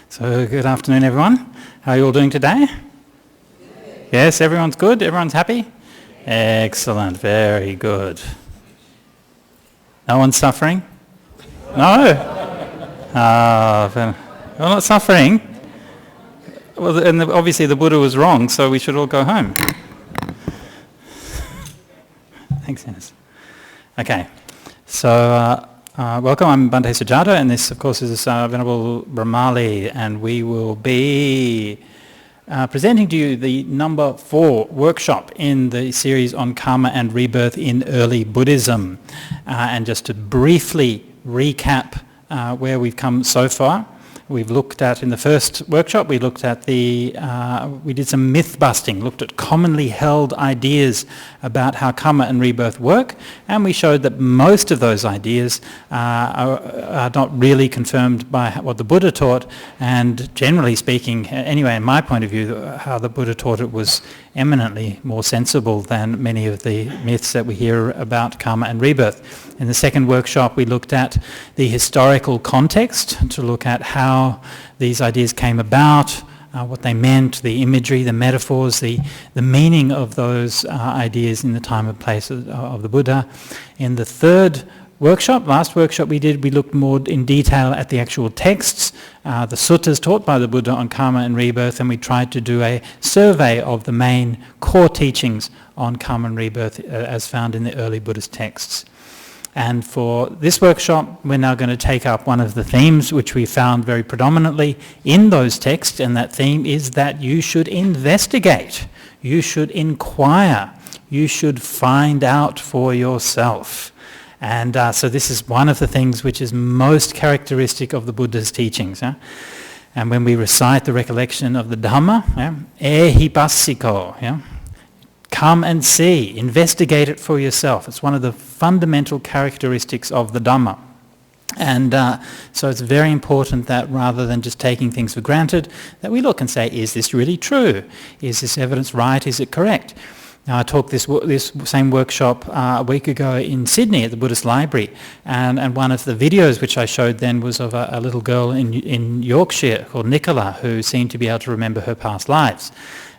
So good afternoon, everyone. How are you all doing today? Yes, everyone's good? Everyone's happy? Excellent, very good. No one's suffering? No? You're not suffering? Well, and obviously the Buddha was wrong, so we should all go home. Thanks, Dennis. Okay, so welcome, I'm Bhante Sujato, and this, of course, is Venerable Brahmali, and we will be presenting to you the number 4 workshop in the series on Kamma and Rebirth in early Buddhism. And just to briefly recap where we've come so far, we've looked at, in the first workshop, we looked at we did some myth busting, looked at commonly held ideas about how Kamma and Rebirth work, and we showed that most of those ideas are not really confirmed by what the Buddha taught, and generally speaking, anyway, in my point of view, how the Buddha taught it was eminently more sensible than many of the myths that we hear about Kamma and Rebirth. In the second workshop, we looked at the historical context to look at how these ideas came about, what they meant, the imagery, the metaphors, the meaning of those ideas in the time and place of the Buddha. In the third workshop, last workshop we looked more in detail at the actual texts, the suttas taught by the Buddha on Kamma and Rebirth, and we tried to do a survey of the main core teachings on Kamma and Rebirth as found in the early Buddhist texts. And for this workshop, we're now going to take up one of the themes which we found very predominantly in those texts, and that theme is that you should investigate, you should inquire, you should find out for yourself. And so this is one of the things which is most characteristic of the Buddha's teachings. And when we recite the recollection of the Dhamma, ehipassiko, come and see, investigate it for yourself. It's one of the fundamental characteristics of the Dhamma. And so it's very important that rather than just taking things for granted, that we look and say, is this really true? Is this evidence right? Is it correct? Now, I taught this same workshop a week ago in Sydney at the Buddhist Library, and one of the videos which I showed then was of a little girl in Yorkshire called Nicola, who seemed to be able to remember her past lives.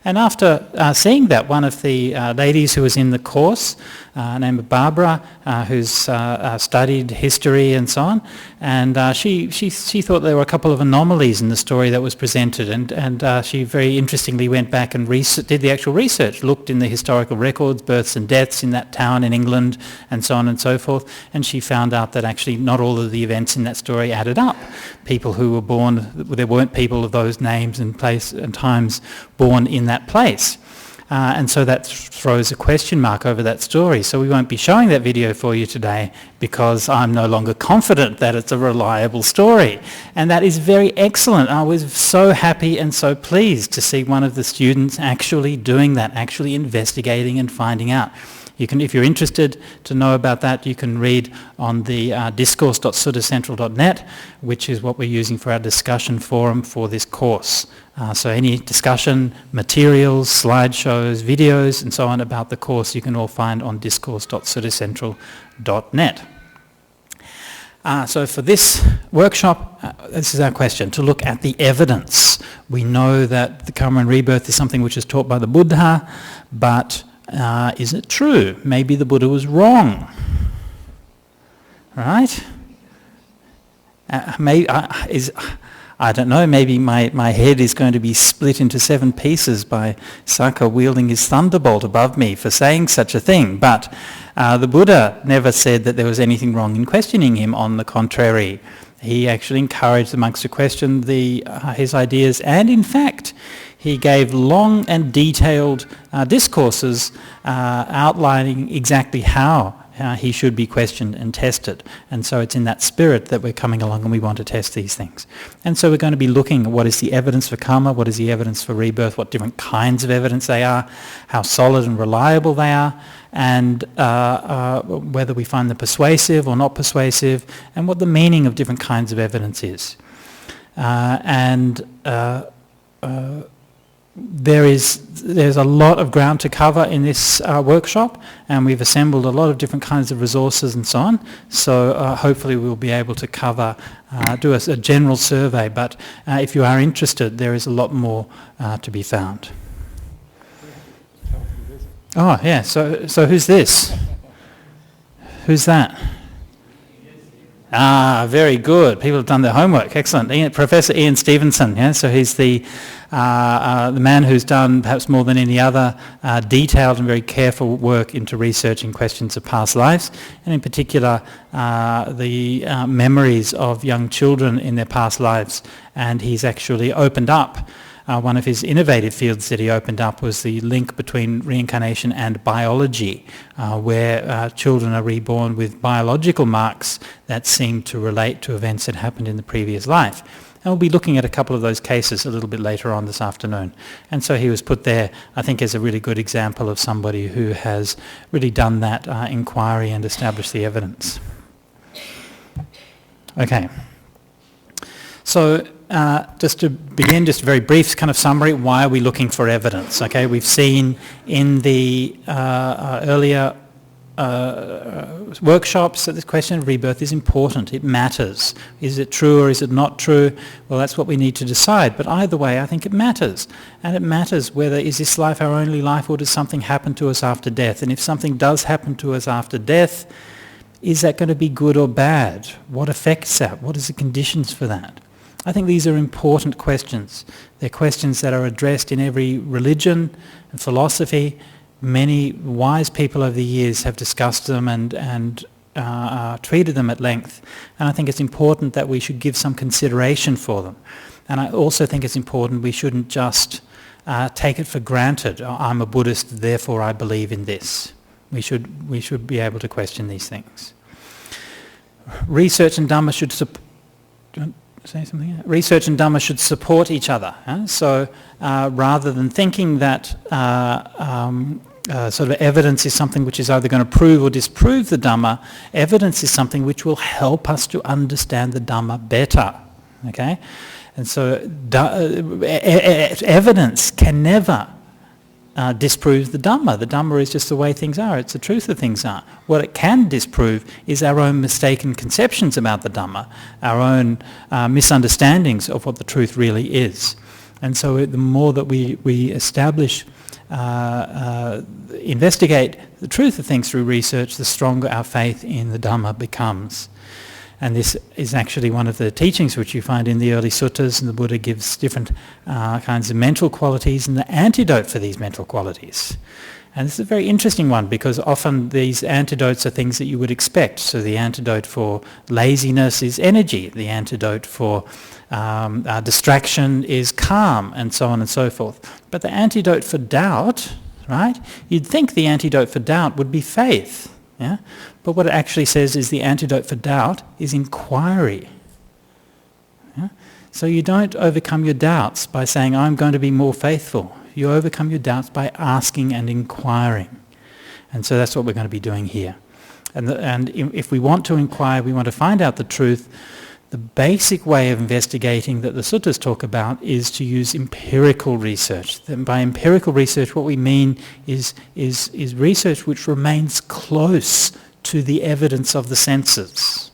And after seeing that, one of the ladies who was in the course, named Barbara, who's studied history and so on, and she thought there were a couple of anomalies in the story that was presented, and she very interestingly went back and did the actual research, looked in the historical records, births and deaths in that town in England, and so on and so forth, and she found out that actually not all of the events in that story added up. People who were born, there weren't people of those names and place and times born in that place. And so that throws a question mark over that story. So we won't be showing that video for you today because I'm no longer confident that it's a reliable story. And that is very excellent. I was so happy and so pleased to see one of the students actually doing that, actually investigating and finding out. You can, if you're interested to know about that, you can read on the discourse.suttacentral.net, which is what we're using for our discussion forum for this course. So any discussion, materials, slideshows, videos, and so on about the course, you can all find on discourse.suttacentral.net. So for this workshop, this is our question, to look at the evidence. We know that the Kamma and Rebirth is something which is taught by the Buddha, but is it true? Maybe the Buddha was wrong, right? I don't know, maybe my head is going to be split into 7 pieces by Saka wielding his thunderbolt above me for saying such a thing, but the Buddha never said that there was anything wrong in questioning him. On the contrary, he actually encouraged the monks to question his ideas, and in fact he gave long and detailed discourses outlining exactly how he should be questioned and tested. And so it's in that spirit that we're coming along and we want to test these things. And so we're going to be looking at what is the evidence for Kamma, what is the evidence for Rebirth, what different kinds of evidence they are, how solid and reliable they are, and whether we find them persuasive or not persuasive, and what the meaning of different kinds of evidence is. there's a lot of ground to cover in this workshop, and we've assembled a lot of different kinds of resources and so on. So hopefully we'll be able to cover, do a general survey, but if you are interested, there is a lot more to be found. Oh yeah, so who's this? Who's that? Ah, very good. People have done their homework. Excellent. Professor Ian Stevenson. Yeah, so he's the man who's done perhaps more than any other detailed and very careful work into researching questions of past lives, and in particular the memories of young children in their past lives. And he's actually opened up. One of his innovative fields that he opened up was the link between reincarnation and biology, where children are reborn with biological marks that seem to relate to events that happened in the previous life. And we'll be looking at a couple of those cases a little bit later on this afternoon. And so he was put there, I think, as a really good example of somebody who has really done that inquiry and established the evidence. Okay. So just to begin, just a very brief kind of summary, why are we looking for evidence? Okay, we've seen in the earlier workshops that this question of rebirth is important, it matters. Is it true or is it not true? Well, that's what we need to decide, but either way I think it matters. And it matters whether is this life our only life or does something happen to us after death? And if something does happen to us after death, is that going to be good or bad? What affects that? What is the conditions for that? I think these are important questions. They're questions that are addressed in every religion and philosophy. Many wise people over the years have discussed them and treated them at length. And I think it's important that we should give some consideration for them. And I also think it's important we shouldn't just take it for granted. I'm a Buddhist, therefore I believe in this. We should be able to question these things. Research and Dhamma should support. Say something? Research and Dhamma should support each other. So rather than thinking that sort of evidence is something which is either going to prove or disprove the Dhamma, evidence is something which will help us to understand the Dhamma better. Okay? And so evidence can never disprove the Dhamma. The Dhamma is just the way things are. It's the truth of things are. What it can disprove is our own mistaken conceptions about the Dhamma, our own misunderstandings of what the truth really is. And so the more that we establish, investigate the truth of things through research, the stronger our faith in the Dhamma becomes. And this is actually one of the teachings which you find in the early suttas, and the Buddha gives different kinds of mental qualities and the antidote for these mental qualities. And this is a very interesting one because often these antidotes are things that you would expect. So the antidote for laziness is energy, the antidote for distraction is calm, and so on and so forth. But the antidote for doubt, right? You'd think the antidote for doubt would be faith. Yeah? But what it actually says is the antidote for doubt is inquiry. Yeah? So you don't overcome your doubts by saying, I'm going to be more faithful. You overcome your doubts by asking and inquiring. And so that's what we're going to be doing here. And if we want to inquire, we want to find out the truth, the basic way of investigating that the suttas talk about is to use empirical research. And by empirical research, what we mean is research which remains close to the evidence of the senses.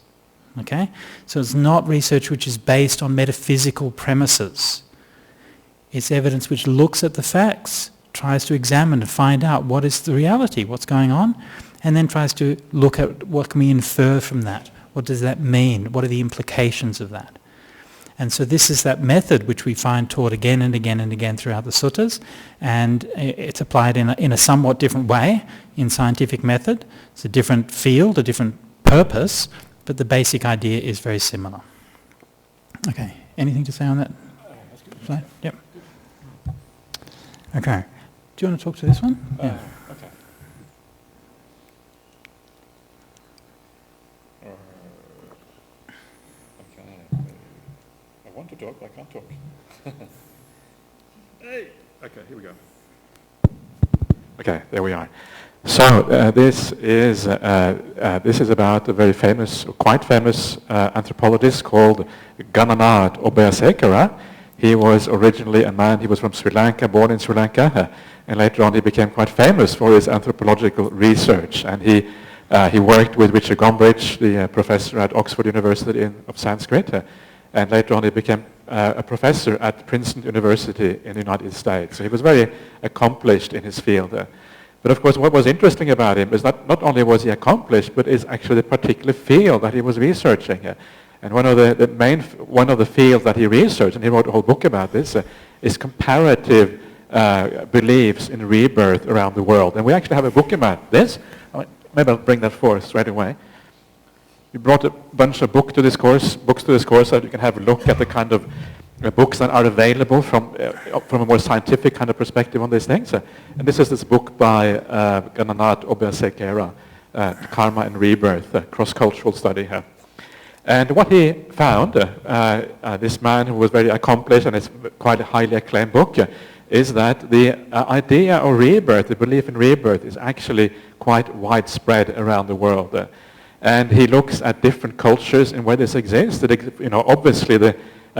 Okay? So it's not research which is based on metaphysical premises. It's evidence which looks at the facts, tries to examine and find out what is the reality, what's going on, and then tries to look at what can we infer from that. What does that mean? What are the implications of that? And so this is that method which we find taught again and again and again throughout the suttas, and it's applied in a somewhat different way in scientific method. It's a different field, a different purpose, but the basic idea is very similar. Okay, anything to say on that slide? Yep. Okay. Do you want to talk to this one? Yeah. Okay. I want to talk, but I can't talk. Hey! Okay, here we go. Okay, there we are. So this is about a very famous, quite famous anthropologist called Gananath Obeyasekara. He was originally a man, he was from Sri Lanka, born in Sri Lanka, and later on he became quite famous for his anthropological research. And he worked with Richard Gombrich, the professor at Oxford University of Sanskrit, and later on he became a professor at Princeton University in the United States. So he was very accomplished in his field. But of course what was interesting about him is that not only was he accomplished, but is actually the particular field that he was researching. And one of the fields that he researched, and he wrote a whole book about this, is comparative beliefs in rebirth around the world. And we actually have a book about this. Maybe I'll bring that forth straight away. We brought a bunch of books to this course so that you can have a look at the kind of books that are available from a more scientific kind of perspective on these things. And this is this book by Gananath Obeasekera, Karma and Rebirth, cross-cultural study here. And what he found, this man who was very accomplished, and it's quite a highly acclaimed book, is that the idea of rebirth, the belief in rebirth, is actually quite widespread around the world. And he looks at different cultures and where this exists. Obviously the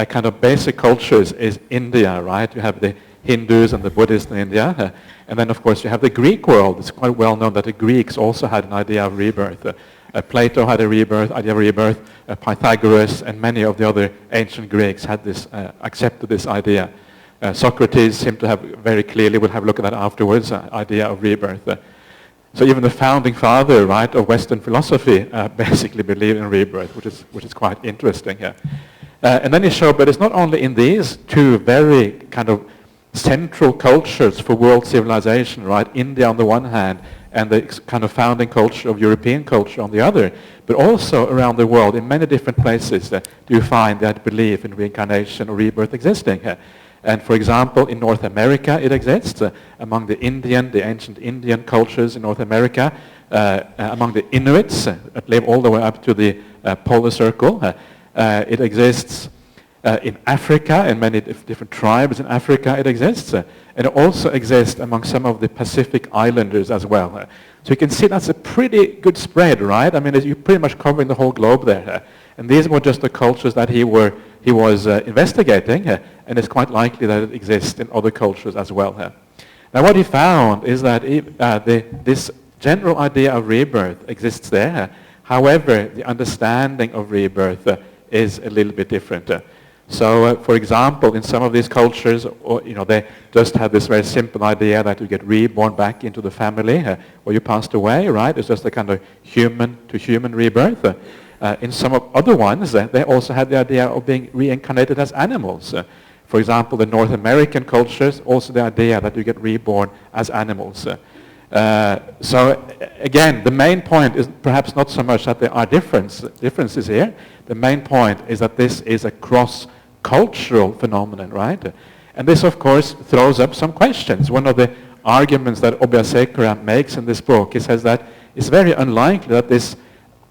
kind of basic cultures is India, right? You have the Hindus and the Buddhists in India. And then, of course, you have the Greek world. It's quite well known that the Greeks also had an idea of rebirth. Plato had idea of rebirth. Pythagoras and many of the other ancient Greeks had this, accepted this idea. Socrates seemed to have very clearly, we'll have a look at that afterwards, idea of rebirth. So even the founding father, right, of Western philosophy basically believed in rebirth, which is quite interesting here. And then he showed, but it's not only in these two very kind of central cultures for world civilization, right, India on the one hand, and the kind of founding culture of European culture on the other, but also around the world in many different places do you find that belief in reincarnation or rebirth existing. And for example, in North America it exists, among the ancient Indian cultures in North America, among the Inuits that live all the way up to the polar circle. It exists in Africa, in many different tribes in Africa it exists. And it also exists among some of the Pacific Islanders as well. So you can see that's a pretty good spread, right? I mean, you're pretty much covering the whole globe there. And these were just the cultures that he was investigating, and it's quite likely that it exists in other cultures as well. Now what he found is that this general idea of rebirth exists there. However, the understanding of rebirth is a little bit different. So, for example, in some of these cultures, they just have this very simple idea that you get reborn back into the family where you passed away, right? It's just a kind of human-to-human rebirth. In some of other ones, they also had the idea of being reincarnated as animals. For example, the North American cultures, also the idea that you get reborn as animals. So again, the main point is perhaps not so much that there are differences here. The main point is that this is a cross-cultural phenomenon, right? And this, of course, throws up some questions. One of the arguments that Obeasekera makes in this book, he says that it's very unlikely that this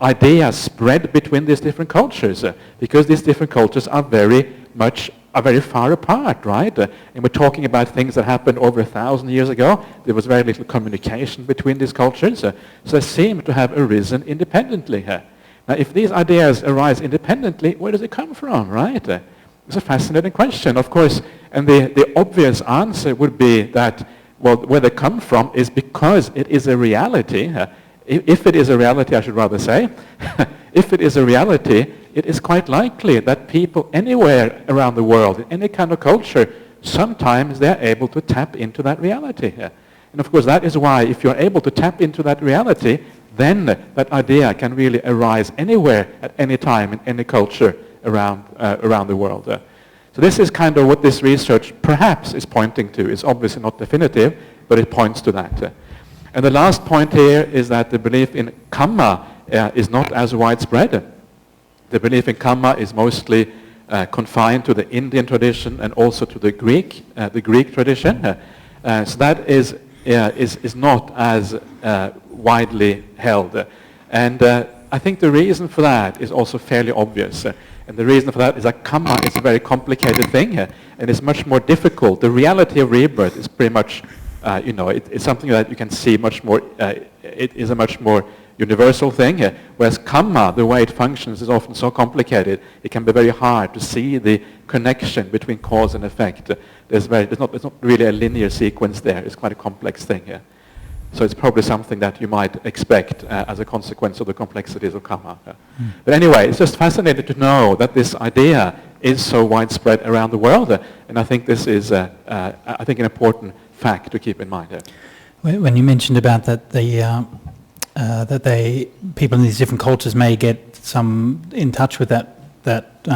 idea spread between these different cultures, because these different cultures are very far apart, right? And we're talking about things that happened over 1,000 years ago. There was very little communication between these cultures, so they seem to have arisen independently. Now, if these ideas arise independently, where does it come from, right? It's a fascinating question, of course, and the obvious answer would be that, well, where they come from is because it is a reality. If it is a reality, I should rather say, if it is a reality, it is quite likely that people anywhere around the world, in any kind of culture, sometimes they're able to tap into that reality. And of course, that is why if you're able to tap into that reality, then that idea can really arise anywhere, at any time, in any culture around the world. So this is kind of what this research perhaps is pointing to. It's obviously not definitive, but it points to that. And the last point here is that the belief in Kamma is not as widespread. The belief in Kamma is mostly confined to the Indian tradition and also to the Greek tradition. So that is not as widely held. And I think the reason for that is also fairly obvious. And the reason for that is that Kamma is a very complicated thing, and it's much more difficult. The reality of rebirth is pretty much, it's something that you can see much more, it is a much more universal thing. Whereas Kamma, the way it functions, is often so complicated, it can be very hard to see the connection between cause and effect. There's not really a linear sequence there. It's quite a complex thing here. So it's probably something that you might expect as a consequence of the complexities of Kamma. But anyway, it's just fascinating to know that this idea is so widespread around the world. And I think this is, an important fact to keep in mind. When you mentioned about that, people in these different cultures may get some in touch with that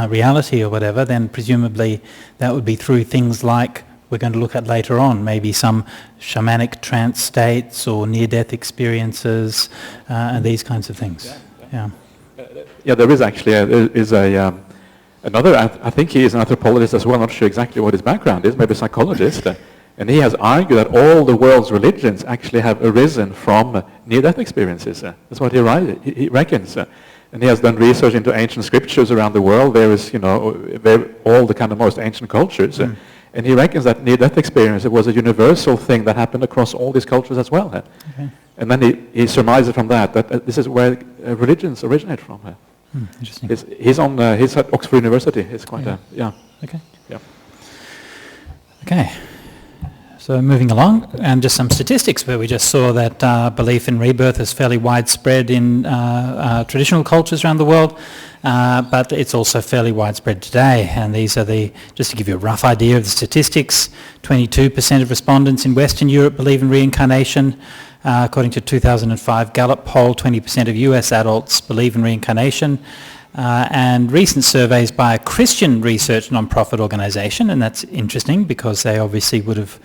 reality or whatever, then presumably that would be through things like we're going to look at later on, maybe some shamanic trance states or near-death experiences and these kinds of things. Yeah. There is actually another. I think he is an anthropologist as well. Not sure exactly what his background is. Maybe a psychologist. And he has argued that all the world's religions actually have arisen from near-death experiences. That's what he reckons. And he has done research into ancient scriptures around the world. There is, all the kind of most ancient cultures. And he reckons that near-death experience was a universal thing that happened across all these cultures as well. Okay. And then he surmises from that this is where religions originate from. Interesting. He's at Oxford University. It's quite Okay. Yeah. Okay. So moving along, and just some statistics where we just saw that belief in rebirth is fairly widespread in traditional cultures around the world, but it's also fairly widespread today. And these are just to give you a rough idea of the statistics, 22% of respondents in Western Europe believe in reincarnation. According to 2005 Gallup poll, 20% of US adults believe in reincarnation. And recent surveys by a Christian research non-profit organisation, and that's interesting because they obviously would have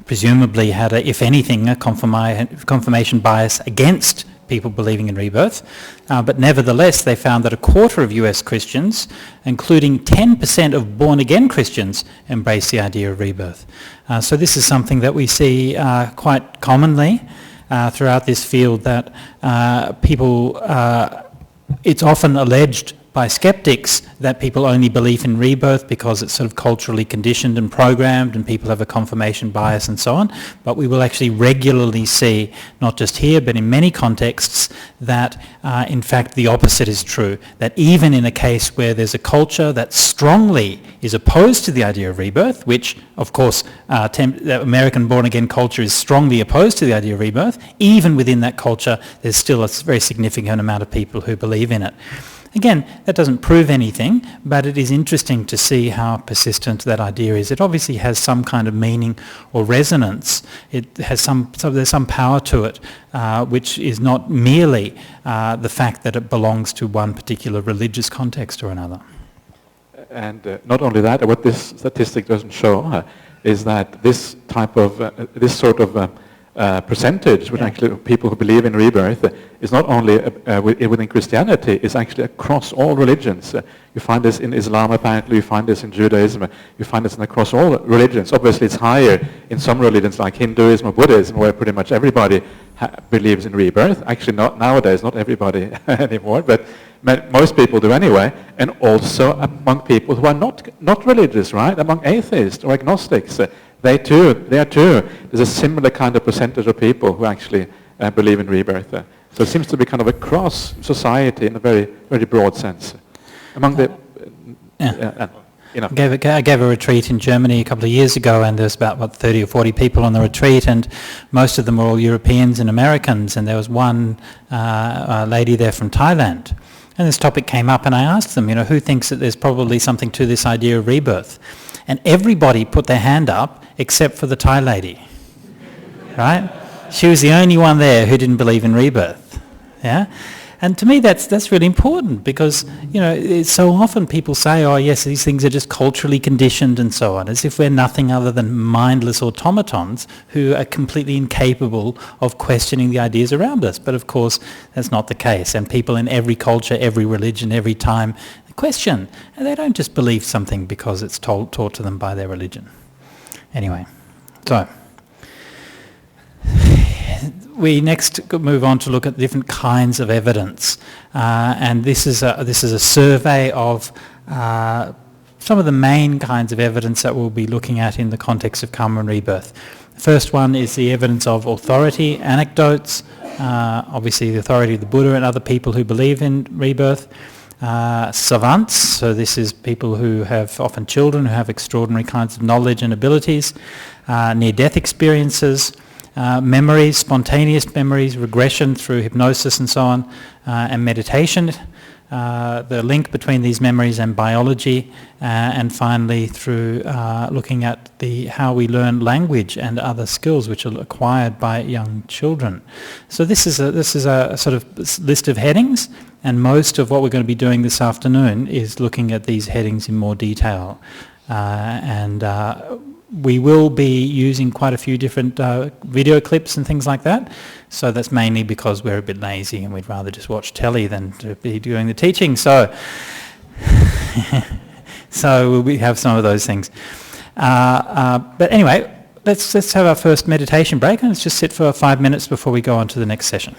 presumably had, if anything, a confirmation bias against people believing in rebirth. But nevertheless, they found that a quarter of US Christians, including 10% of born-again Christians, embrace the idea of rebirth. So this is something that we see quite commonly throughout this field, that people... it's often alleged by skeptics that people only believe in rebirth because it's sort of culturally conditioned and programmed and people have a confirmation bias and so on. But we will actually regularly see, not just here but in many contexts, that in fact the opposite is true. That even in a case where there's a culture that strongly is opposed to the idea of rebirth, which of course the American born-again culture is strongly opposed to the idea of rebirth, even within that culture there's still a very significant amount of people who believe in it. Again, that doesn't prove anything, but it is interesting to see how persistent that idea is. It obviously has some kind of meaning or resonance. It has there's some power to it, which is not merely the fact that it belongs to one particular religious context or another. And not only that, what this statistic doesn't show is that this sort of percentage, which actually people who believe in rebirth, is not only within Christianity, it's actually across all religions. You find this in Islam apparently, you find this in Judaism, you find this across all religions. Obviously it's higher in some religions like Hinduism or Buddhism, where pretty much everybody believes in rebirth. Actually not nowadays, not everybody anymore, but most people do anyway. And also among people who are not religious, right? Among atheists or agnostics. There too, there's a similar kind of percentage of people who actually believe in rebirth. So it seems to be kind of across society in a very, very broad sense. Among the... I gave a retreat in Germany a couple of years ago, and there's about 30 or 40 people on the retreat, and most of them were all Europeans and Americans, and there was one lady there from Thailand. And this topic came up, and I asked them, who thinks that there's probably something to this idea of rebirth? And everybody put their hand up except for the Thai lady, right? She was the only one there who didn't believe in rebirth, yeah? And to me that's really important because, so often people say, oh yes, these things are just culturally conditioned and so on, as if we're nothing other than mindless automatons who are completely incapable of questioning the ideas around us. But of course, that's not the case. And people in every culture, every religion, every time question. And they don't just believe something because it's taught to them by their religion. Anyway, so we next move on to look at different kinds of evidence, and this is a survey of some of the main kinds of evidence that we'll be looking at in the context of karma and rebirth. The first one is the evidence of authority, anecdotes, obviously the authority of the Buddha and other people who believe in rebirth. Savants, so this is people who have often children who have extraordinary kinds of knowledge and abilities. Near-death experiences, memories, spontaneous memories, regression through hypnosis and so on, and meditation. The link between these memories and biology, and finally through looking at how we learn language and other skills which are acquired by young children. So this is a sort of list of headings, and most of what we're going to be doing this afternoon is looking at these headings in more detail. We will be using quite a few different video clips and things like that. So that's mainly because we're a bit lazy and we'd rather just watch telly than to be doing the teaching. So, we have some of those things. But anyway, let's have our first meditation break, and let's just sit for 5 minutes before we go on to the next session.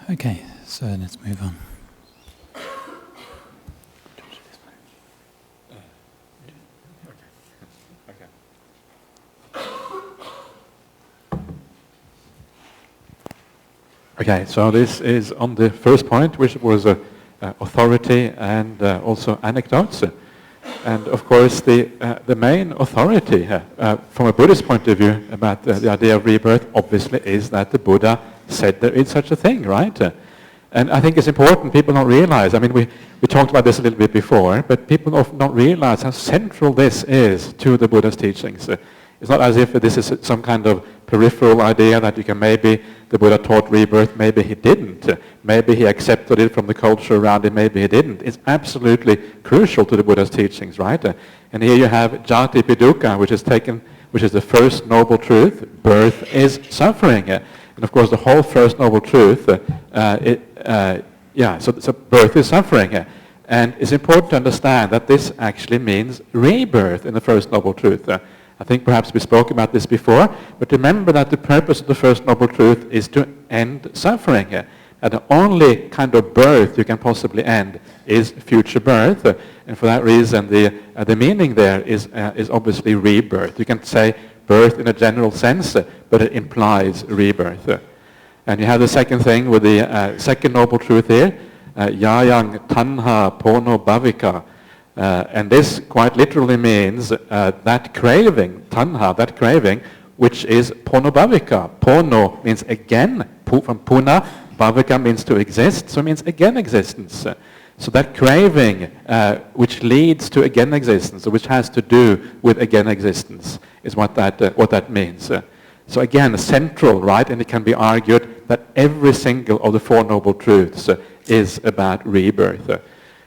Okay, so let's move on. Okay, so this is on the first point, which was authority and also anecdotes. And of course, the main authority from a Buddhist point of view about the idea of rebirth, obviously, is that the Buddha said there is such a thing, right? And I think it's important people don't realize, I mean, we talked about this a little bit before, but people often don't realize how central this is to the Buddha's teachings. It's not as if this is some kind of peripheral idea that you can maybe the Buddha taught rebirth, maybe he didn't. Maybe he accepted it from the culture around him, maybe he didn't. It's absolutely crucial to the Buddha's teachings, right? And here you have jati pidukkha, which is the first noble truth. Birth is suffering. And of course the whole first noble truth, so birth is suffering. And it's important to understand that this actually means rebirth in the First Noble Truth. I think perhaps we spoke about this before, but remember that the purpose of the First Noble Truth is to end suffering. And the only kind of birth you can possibly end is future birth. And for that reason, the meaning there is obviously rebirth. You can say birth in a general sense, but it implies rebirth. And you have the second thing with the second Noble Truth here, yayang tanha pono bhavika. And this quite literally means that craving, tanha, that craving, which is ponobhavika. Pono means again, from puna, bhavika means to exist, so it means again existence. So that craving which leads to again existence, or which has to do with again existence, is what that means. So again, central, right? And it can be argued that every single of the Four Noble Truths is about rebirth.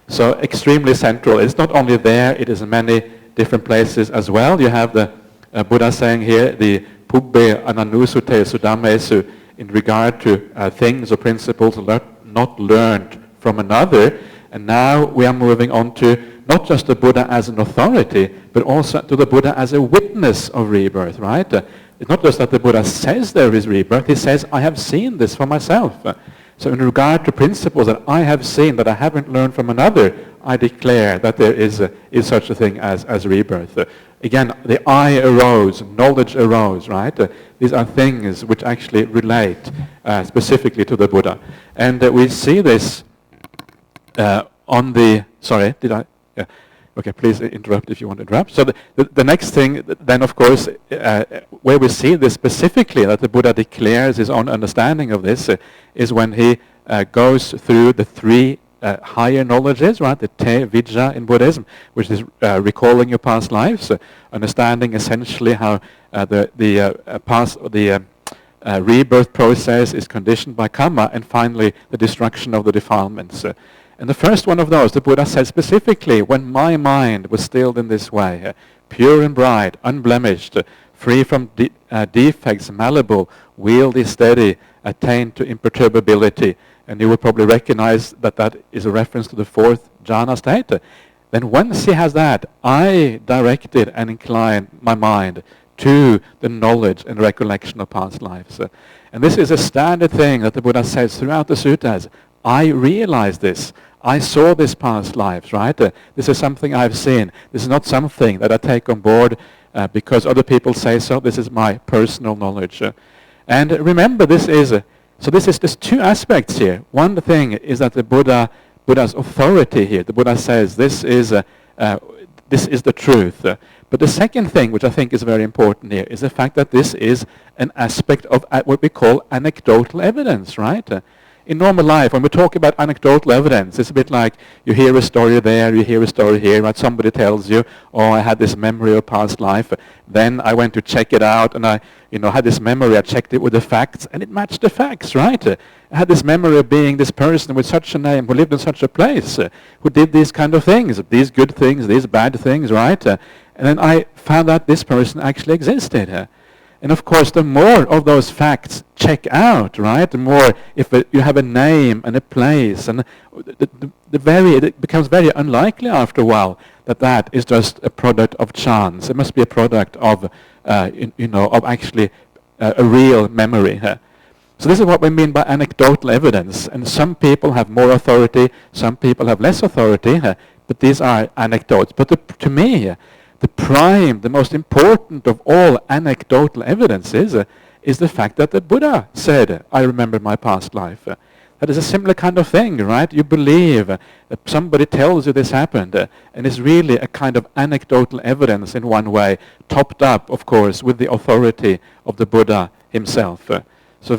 So extremely central. It's not only there, it is in many different places as well. You have the Buddha saying here, the pubbe ananusute sudamesu, in regard to things or principles not learned from another. And now we are moving on to not just the Buddha as an authority, but also to the Buddha as a witness of rebirth, right? It's not just that the Buddha says there is rebirth, he says, I have seen this for myself. So in regard to principles that I have seen, that I haven't learned from another, I declare that there is such a thing as rebirth. Again, the I arose, knowledge arose, right? These are things which actually relate specifically to the Buddha. And we see this on the... Sorry, did I... Yeah. Okay, please interrupt if you want to interrupt. So the next thing then, of course, where we see this specifically, that the Buddha declares his own understanding of this, is when he goes through the three higher knowledges, right? The te vidya in Buddhism, which is recalling your past lives, understanding essentially how the rebirth process is conditioned by Kamma, and finally the destruction of the defilements. And the first one of those, the Buddha said specifically, when my mind was stilled in this way, pure and bright, unblemished, free from defects, malleable, wieldy, steady, attained to imperturbability. And you will probably recognize that that is a reference to the fourth jhana state. Then once he has that, I directed and inclined my mind to the knowledge and recollection of past lives. And this is a standard thing that the Buddha says throughout the suttas. I realized this. I saw this past lives, right? This is something I've seen. This is not something that I take on board because other people say so. This is my personal knowledge. And remember, there's two aspects here. One thing is that the Buddha's authority here. The Buddha says this is the truth. But the second thing, which I think is very important here, is the fact that this is an aspect of what we call anecdotal evidence, right? In normal life, when we talk about anecdotal evidence, it's a bit like you hear a story there, you hear a story here, right? Somebody tells you, oh, I had this memory of past life. Then I went to check it out, and I had this memory. I checked it with the facts, and it matched the facts, right? I had this memory of being this person with such a name, who lived in such a place, who did these kind of things, these good things, these bad things, right? And then I found out this person actually existed. And of course, the more of those facts check out, right? The more, if you have a name and a place, and it becomes very unlikely after a while that is just a product of chance. It must be a product of, of actually a real memory. So this is what we mean by anecdotal evidence. And some people have more authority, some people have less authority, but these are anecdotes. But to me, the most important of all anecdotal evidences is the fact that the Buddha said, I remember my past life. That is a similar kind of thing, right? You believe that somebody tells you this happened, and it's really a kind of anecdotal evidence in one way, topped up, of course, with the authority of the Buddha himself. So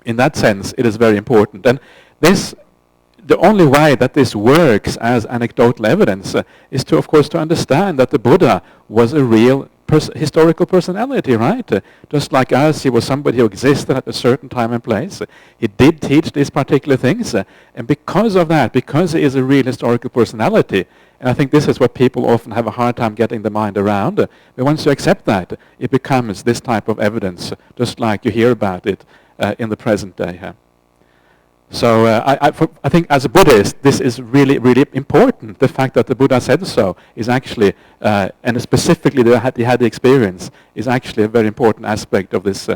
in that sense, it is very important. And the only way that this works as anecdotal evidence is to, of course, to understand that the Buddha was a real historical personality, right? Just like us, he was somebody who existed at a certain time and place. He did teach these particular things, and because of that, because he is a real historical personality, and I think this is what people often have a hard time getting their mind around, but once you accept that, it becomes this type of evidence, just like you hear about it in the present day. So I think as a Buddhist, this is really, really important. The fact that the Buddha said so is actually, and specifically that he had the experience, is actually a very important aspect of this,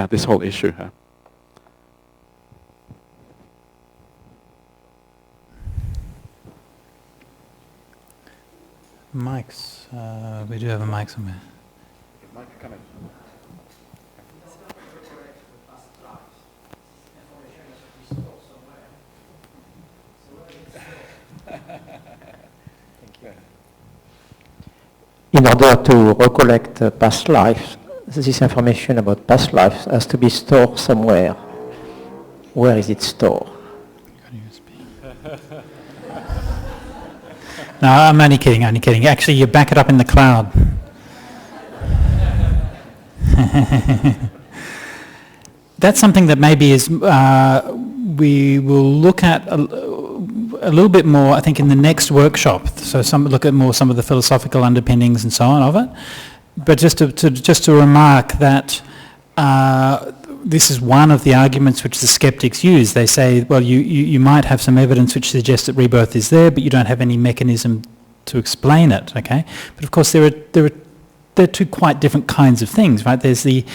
this whole issue. Mics. We do have a mic somewhere. In order to recollect past lives, this information about past lives has to be stored somewhere. Where is it stored? No, I'm only kidding. Actually, you back it up in the cloud. That's something that maybe is we will look at a little bit more, I think, in the next workshop. So look at more some of the philosophical underpinnings and so on of it. But just to remark that this is one of the arguments which the skeptics use. They say, well, you might have some evidence which suggests that rebirth is there, but you don't have any mechanism to explain it. Okay, but of course there are two quite different kinds of things, right? There's the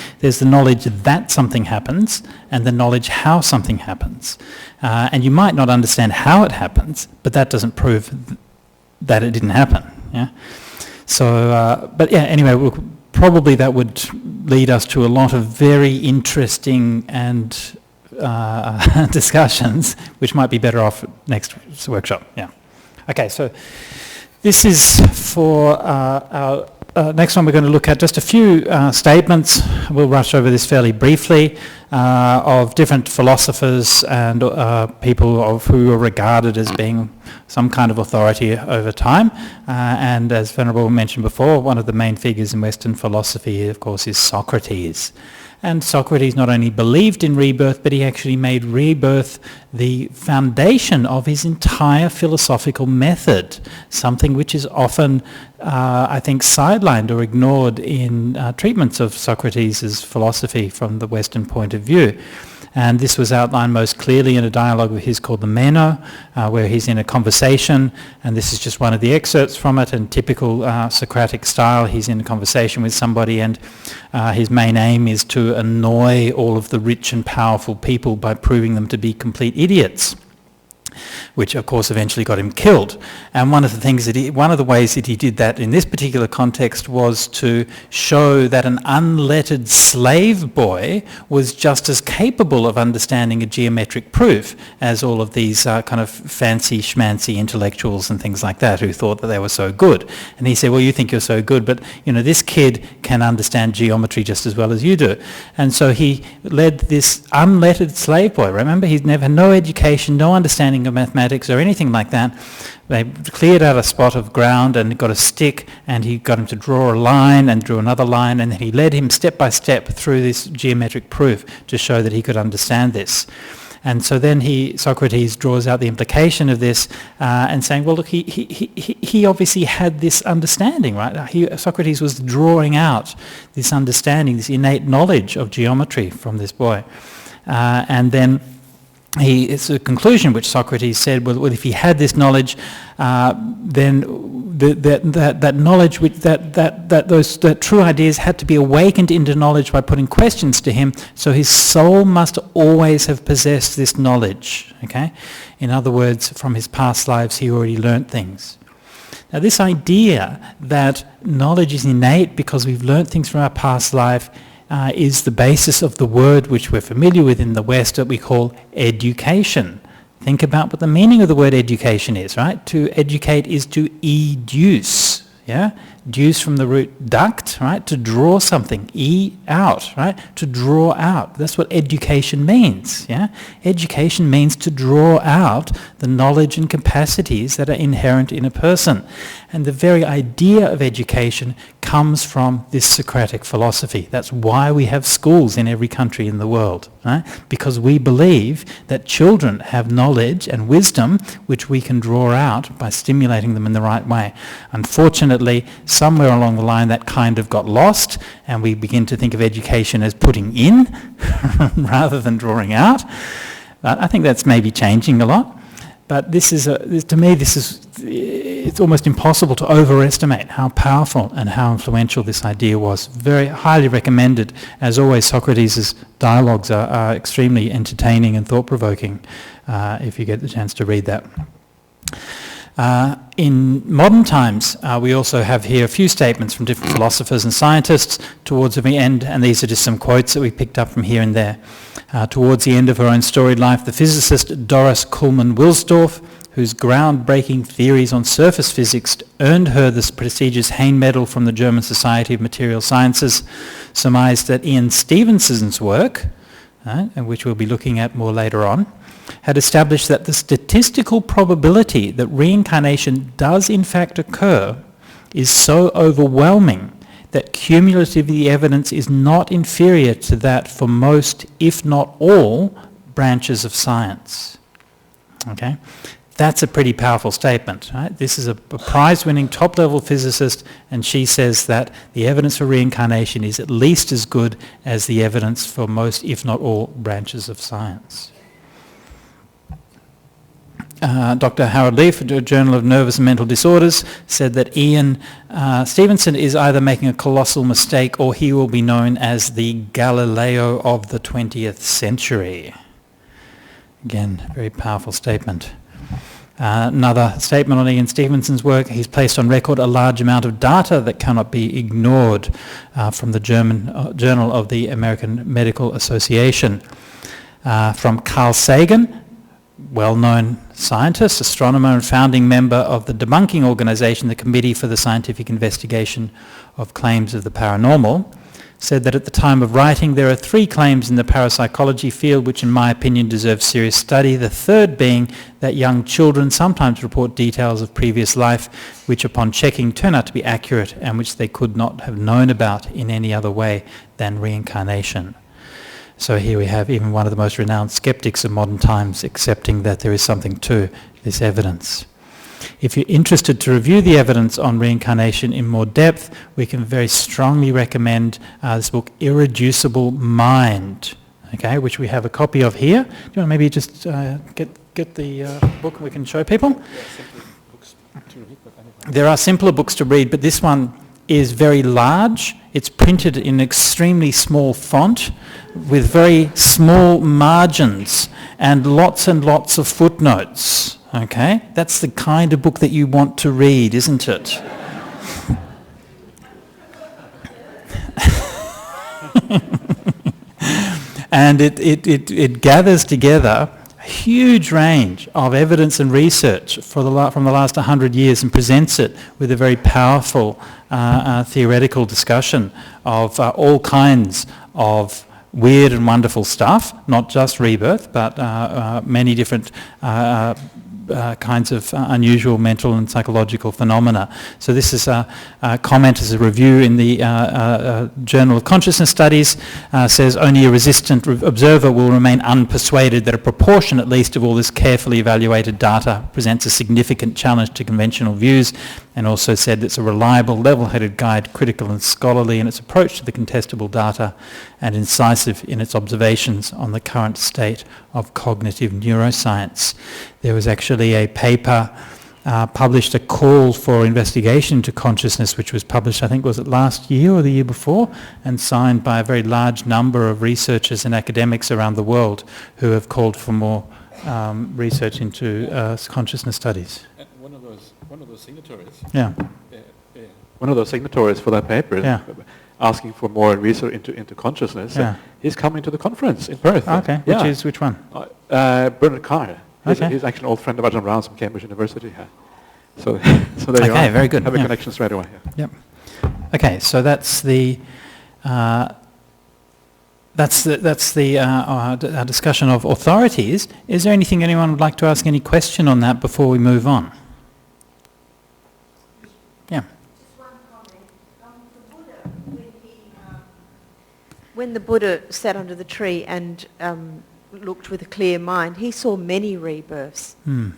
knowledge that something happens and the knowledge how something happens. And you might not understand how it happens, but that doesn't prove that it didn't happen. Yeah. So, but yeah, anyway, probably that would lead us to a lot of very interesting and discussions, which might be better off next workshop. Yeah. Okay, so this is for our next one. We're going to look at just a few statements. We'll rush over this fairly briefly, of different philosophers and people who are regarded as being some kind of authority over time. And as Venerable mentioned before, one of the main figures in Western philosophy, of course, is Socrates. And Socrates not only believed in rebirth, but he actually made rebirth the foundation of his entire philosophical method, something which is often, I think, sidelined or ignored in treatments of Socrates' philosophy from the Western point of view. And this was outlined most clearly in a dialogue of his called the Meno, where he's in a conversation, and this is just one of the excerpts from it. In typical Socratic style, he's in a conversation with somebody, and his main aim is to annoy all of the rich and powerful people by proving them to be complete idiots, which of course eventually got him killed. And one of the ways that he did that in this particular context was to show that an unlettered slave boy was just as capable of understanding a geometric proof as all of these kind of fancy schmancy intellectuals and things like that who thought that they were so good. And he said, well, you think you're so good, but this kid can understand geometry just as well as you do. And so he led this unlettered slave boy. Remember, he's never had no education, no understanding of mathematics or anything like that. They cleared out a spot of ground and got a stick, and he got him to draw a line and drew another line, and then he led him step by step through this geometric proof to show that he could understand this. And so then Socrates draws out the implication of this and saying, well, look, he obviously had this understanding, right? Socrates was drawing out this understanding, this innate knowledge of geometry from this boy. And then it's a conclusion which Socrates said, well, if he had this knowledge, then that knowledge, that true ideas had to be awakened into knowledge by putting questions to him. So his soul must always have possessed this knowledge. Okay, in other words, from his past lives, he already learnt things. Now, this idea that knowledge is innate because we've learnt things from our past life is the basis of the word which we're familiar with in the West that we call education. Think about what the meaning of the word education is, right? To educate is to educe, yeah? Duce from the root duct, right? To draw something, out, right? To draw out. That's what education means, yeah? Education means to draw out the knowledge and capacities that are inherent in a person. And the very idea of education comes from this Socratic philosophy. That's why we have schools in every country in the world, right? Because we believe that children have knowledge and wisdom which we can draw out by stimulating them in the right way. Unfortunately, somewhere along the line that kind of got lost, and we begin to think of education as putting in rather than drawing out. I think that's maybe changing a lot. But to me, it's almost impossible to overestimate how powerful and how influential this idea was. Very highly recommended. As always, Socrates' dialogues are extremely entertaining and thought-provoking if you get the chance to read that. In modern times, we also have here a few statements from different philosophers and scientists towards the end, and these are just some quotes that we picked up from here and there. Towards the end of her own storied life, the physicist Doris Kuhlmann-Wilsdorf, whose groundbreaking theories on surface physics earned her the prestigious Hayne Medal from the German Society of Material Sciences, surmised that Ian Stevenson's work, and which we'll be looking at more later on, had established that the statistical probability that reincarnation does in fact occur is so overwhelming that cumulatively evidence is not inferior to that for most, if not all, branches of science. Okay? That's a pretty powerful statement, right? This is a prize-winning top-level physicist, and she says that the evidence for reincarnation is at least as good as the evidence for most, if not all, branches of science. Dr. Howard Leaf, a Journal of Nervous and Mental Disorders, said that Ian Stevenson is either making a colossal mistake or he will be known as the Galileo of the 20th century. Again, very powerful statement. Another statement on Ian Stevenson's work, he's placed on record a large amount of data that cannot be ignored from the German Journal of the American Medical Association. From Carl Sagan, well-known scientist, astronomer and founding member of the debunking organisation, the Committee for the Scientific Investigation of Claims of the Paranormal, said that at the time of writing there are 3 claims in the parapsychology field which in my opinion deserve serious study, the third being that young children sometimes report details of previous life which upon checking turn out to be accurate and which they could not have known about in any other way than reincarnation. So here we have even one of the most renowned skeptics of modern times accepting that there is something to this evidence. If you're interested to review the evidence on reincarnation in more depth, we can very strongly recommend this book, Irreducible Mind, okay, which we have a copy of here. Do you want to maybe just get the book and we can show people? There are simpler books to read, but this one is very large. It's printed in extremely small font with very small margins and lots of footnotes. Okay? That's the kind of book that you want to read, isn't it? And it gathers together a huge range of evidence and research from the last 100 years and presents it with a very powerful theoretical discussion of all kinds of weird and wonderful stuff, not just rebirth, but many different kinds of unusual mental and psychological phenomena. So this is a comment as a review in the Journal of Consciousness Studies, says only a resistant observer will remain unpersuaded that a proportion at least of all this carefully evaluated data presents a significant challenge to conventional views, and also said it's a reliable, level-headed guide, critical and scholarly in its approach to the contestable data and incisive in its observations on the current state of cognitive neuroscience. There was actually a paper published, a call for investigation into consciousness, which was published, I think, was it last year or the year before, and signed by a very large number of researchers and academics around the world who have called for more research into consciousness studies. And one of those signatories. Yeah. One of those signatories for that paper. Yeah. Asking for more research into consciousness. Yeah. He's coming to the conference in Perth. Okay. Yeah. Which one? Bernard Carr. Okay. He's actually an old friend of Ajahn Brown's from Cambridge University. So there you are. Okay, very good. Have a Yeah. connection straight away. Yeah. Yep. Okay, so that's the discussion of authorities. Is there anything anyone would like to ask, any question on that before we move on? Yeah. Just one comment. The Buddha, when the Buddha sat under the tree and looked with a clear mind, he saw many rebirths. Mm.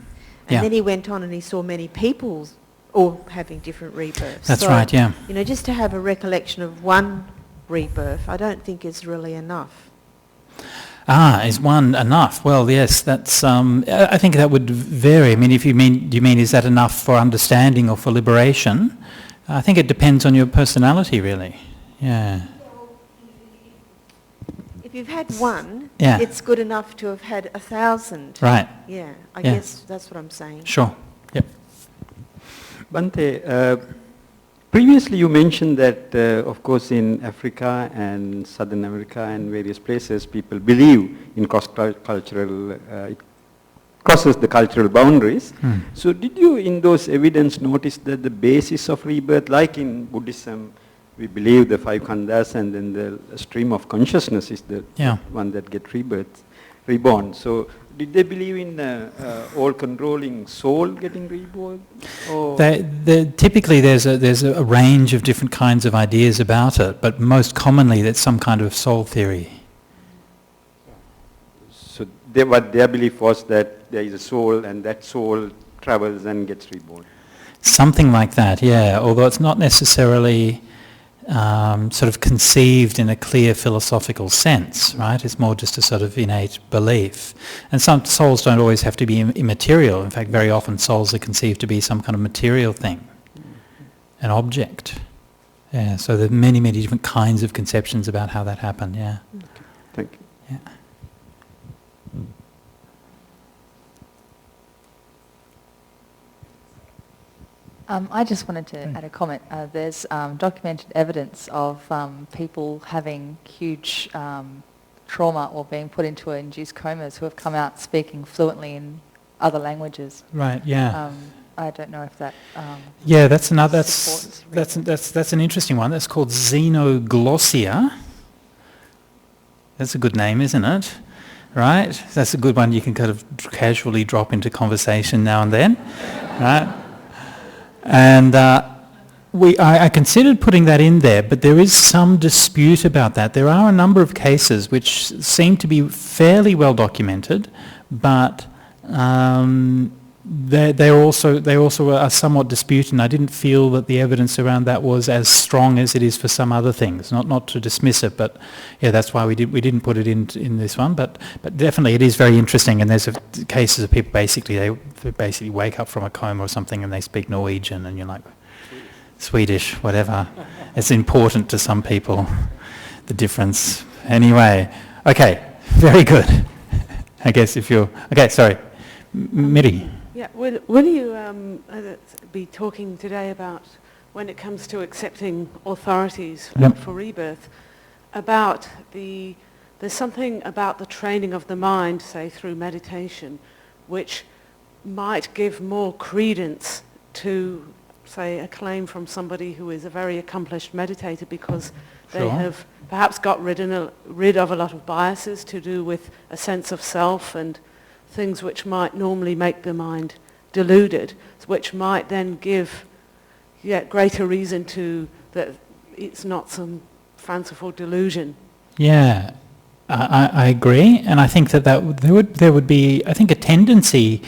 And then he went on and he saw many people all having different rebirths. That's right, yeah. You know, just to have a recollection of one rebirth, I don't think is really enough. Is one enough? Well, yes, that's. I think that would vary. I mean, do you mean is that enough for understanding or for liberation? I think it depends on your personality, really. Yeah. If you've had one, Yeah. it's good enough to have had 1,000. Right. Yeah, I Yeah. guess that's what I'm saying. Sure. Yep. Bhante, previously you mentioned that, of course, in Africa and Southern America and various places, people believe in cross-cultural, it crosses the cultural boundaries. So did you, in those evidence, notice that the basis of rebirth, like in Buddhism, we believe the 5 khandhas and then the stream of consciousness is the one that gets reborn. So did they believe in all-controlling soul getting reborn? Or Typically there's a range of different kinds of ideas about it, but most commonly that's some kind of soul theory. So what their belief was that there is a soul and that soul travels and gets reborn. Something like that, yeah, although it's not necessarily sort of conceived in a clear philosophical sense, right? It's more just a sort of innate belief. And some souls don't always have to be immaterial. In fact, very often souls are conceived to be some kind of material thing, an object. Yeah, so there are many, many different kinds of conceptions about how that happened, yeah. Okay. Thank you. Yeah. I just wanted to add a comment. There's documented evidence of people having huge trauma or being put into induced comas who have come out speaking fluently in other languages. Right, yeah. I don't know if that. Yeah, that's another. That's an interesting one. That's called xenoglossia. That's a good name, isn't it? Right. That's a good one. You can kind of casually drop into conversation now and then, right? And I considered putting that in there, but there is some dispute about that. There are a number of cases which seem to be fairly well documented, but they also are somewhat disputed, and I didn't feel that the evidence around that was as strong as it is for some other things. Not to dismiss it, but yeah, that's why we didn't put it in this one. But definitely it is very interesting, and there's cases of people they basically wake up from a coma or something and they speak Norwegian, and you're like, Swedish, whatever. It's important to some people, the difference. Anyway, okay, very good. I guess if you're okay, sorry, Miri. Yeah, will you be talking today about, when it comes to accepting authorities for rebirth, about there's something about the training of the mind, say through meditation, which might give more credence to, say, a claim from somebody who is a very accomplished meditator because they have perhaps got rid of a lot of biases to do with a sense of self and things which might normally make the mind deluded, which might then give greater reason to that it's not some fanciful delusion. Yeah, I agree, and I think that there would be, I think, a tendency,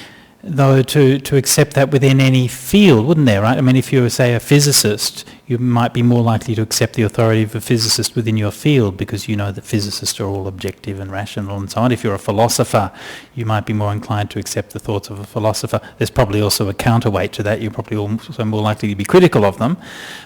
though, to accept that within any field, wouldn't there, right? I mean, if you were, say, a physicist, you might be more likely to accept the authority of a physicist within your field because you know that physicists are all objective and rational and so on. If you're a philosopher, you might be more inclined to accept the thoughts of a philosopher. There's probably also a counterweight to that. You're probably also more likely to be critical of them.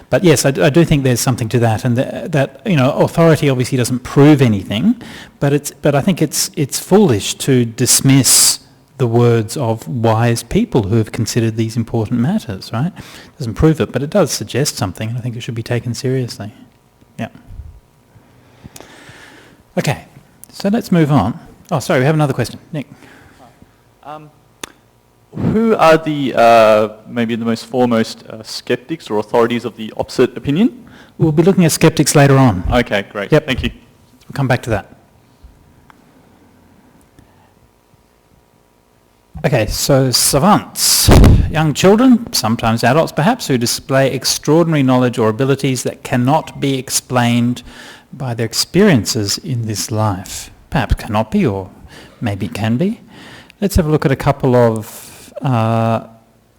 But yes, I do think there's something to that, and that authority obviously doesn't prove anything, but I think it's foolish to dismiss the words of wise people who have considered these important matters, right? Doesn't prove it, but it does suggest something, and I think it should be taken seriously. Yeah. Okay, so let's move on. Oh, sorry, we have another question. Nick. Who are the maybe the most foremost skeptics or authorities of the opposite opinion? We'll be looking at skeptics later on. Okay, great. Yep. Thank you. We'll come back to that. Okay, so savants, young children, sometimes adults perhaps, who display extraordinary knowledge or abilities that cannot be explained by their experiences in this life. Perhaps cannot be, or maybe can be. Let's have a look at a couple of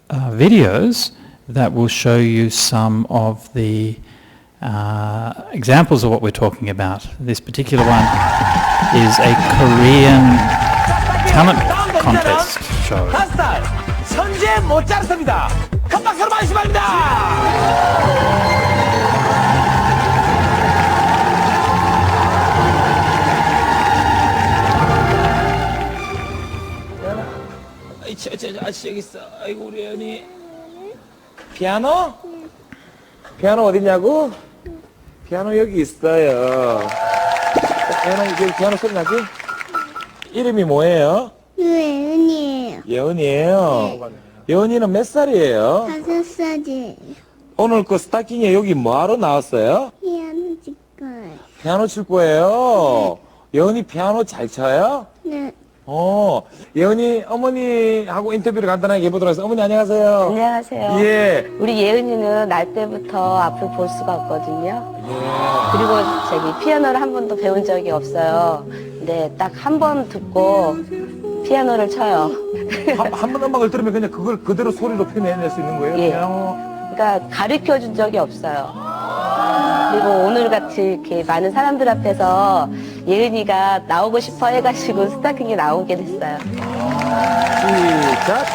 videos that will show you some of the examples of what we're talking about. This particular one is a Korean talent contest show. 5살 천재 모차르트입니다. 큰 박수로 맞으시 바랍니다. 아저씨 여기 있어. 아이고 우리 연이. 피아노? 피아노 어디냐고? 피아노 여기 있어요. 여기 피아노 소리 나지? 이름이 뭐예요? 예은이에요. 예은이에요? 예은이는 몇 살이에요? 5살이에요. 오늘 그 스타킹에 여기 뭐하러 나왔어요? 피아노 칠 거예요. 피아노 칠 거예요? 예은이 피아노 잘 쳐요? 네. 예은이 어머니하고 인터뷰를 간단하게 해보도록 하겠습니다. 어머니 안녕하세요. 안녕하세요. 예. 우리 예은이는 날 때부터 앞을 볼 수가 없거든요. 그리고 저기 피아노를 한 번도 배운 적이 없어요. 근데 딱 한 번 듣고 피아노를 쳐요. 한 번 음악을 들으면 그냥 그걸 그대로 소리로 표현해낼 수 있는 거예요? 예. 피아노. 그러니까 가르쳐 준 적이 없어요. 그리고 오늘같이 이렇게 많은 사람들 앞에서 예은이가 나오고 싶어 해가지고 스타킹이 나오게 됐어요. 시작.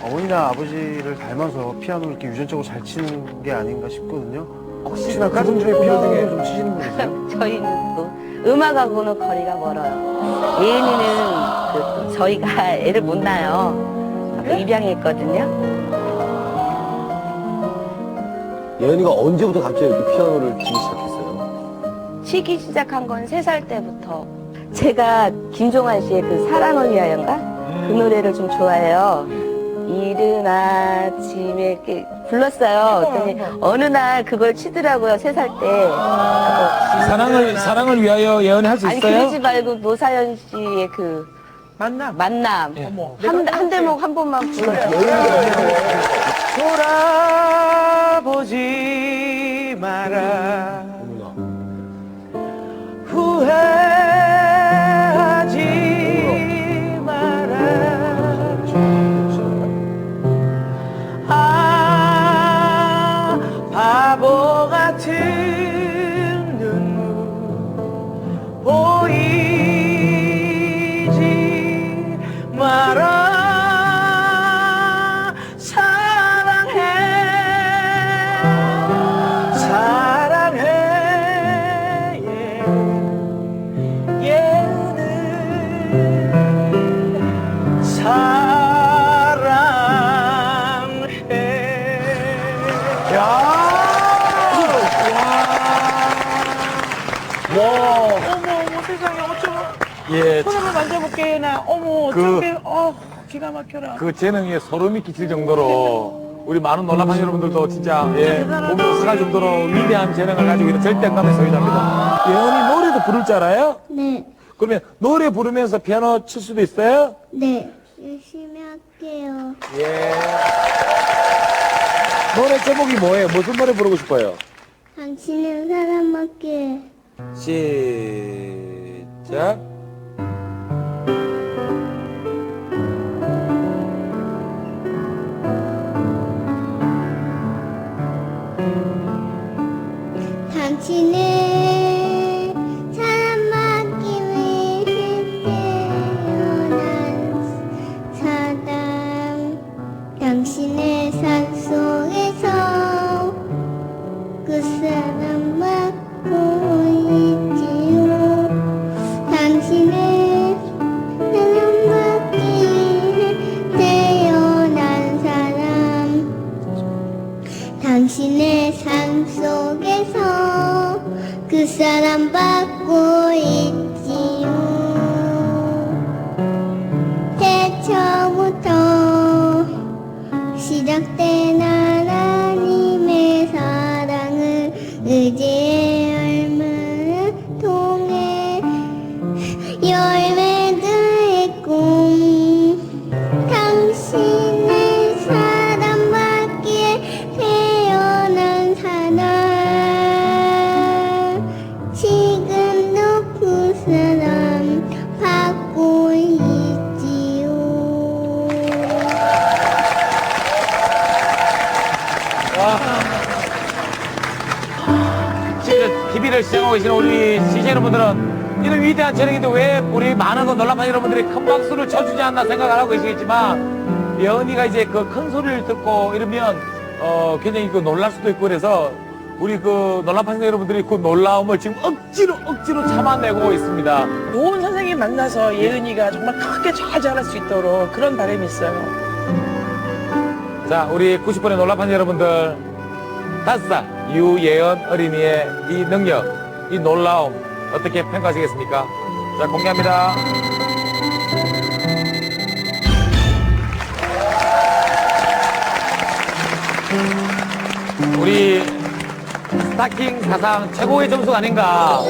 어머니나 아버지를 닮아서 피아노를 이렇게 유전적으로 잘 치는 게 아닌가 싶거든요. 혹시나 가슴 중에 피아노 중에 좀 치시는 분이세요? 저희는 또 음악하고는 거리가 멀어요. 예은이는 또 저희가 애를 못 낳아요. 입양에 있거든요. 예은이가 언제부터 갑자기 이렇게 피아노를 치기 시작했어요? 치기 시작한 건 3살 때부터. 제가 김종환 씨의 그 사랑을 위하여인가? 그 노래를 좀 좋아해요. 이른 아침에 이렇게 불렀어요. 그랬더니 어느 날 그걸 치더라고요, 3살 때. 사랑을 위하여 예언이 할 수 아니, 있어요? 그러지 말고 노사연 씨의 그 만남. 예. 한 대목 한 번만 불러요. 돌아보지 마라. 후회하지 마라. 아, 바보 같은 눈물 보이지 마라. 사랑해, 사랑해. 얘는 사랑해. 야! 와! 어머, 세상에 어쩌면. 예. 손 한번 만져볼게, 나. 어머, 어쩐게, 기가 막혀라. 그 재능에 소름이 끼칠 정도로 우리 많은 놀랍한 여러분들도 진짜 보면 생각할 정도로 위대한 재능을 가지고 있는 절대감의 소유자입니다. 예언이 노래도 부를 줄 알아요? 네. 그러면 노래 부르면서 피아노 칠 수도 있어요? 네. 열심히 할게요. 예. 노래 제목이 뭐예요? 무슨 노래 부르고 싶어요? 당신은 사람밖에. 시작. 당신은 당신의 삶 속에서 그 사람 받고 있지요. 태초부터 시작된 하나님의 사랑을 의지의 열매를 통해 열매들의 꿈 당신의 사랑받기에 태어난 사람 지금도 그 사람 받고 있지요. 진짜 TV를 시청하고 계시는 우리 시청 여러분들은 이런 위대한 재능인데 왜 우리 많은 놀랍한 여러분들이 큰 박수를 쳐주지 않나 생각을 하고 계시겠지만 여은이가 이제 그 큰 소리를 듣고 이러면 굉장히 그 놀랄 수도 있고 그래서 우리 그 놀랍한 여러분들이 그 놀라움을 지금 억지로 참아내고 있습니다. 좋은 선생님 만나서 예은이가 정말 크게 잘 자랄 수 있도록 그런 바람이 있어요. 자, 우리 90분의 놀랍한 여러분들 5살 유예은 어린이의 이 능력, 이 놀라움 어떻게 평가하시겠습니까? 자, 공개합니다. 우리 스타킹 사상 최고의 점수가 아닌가.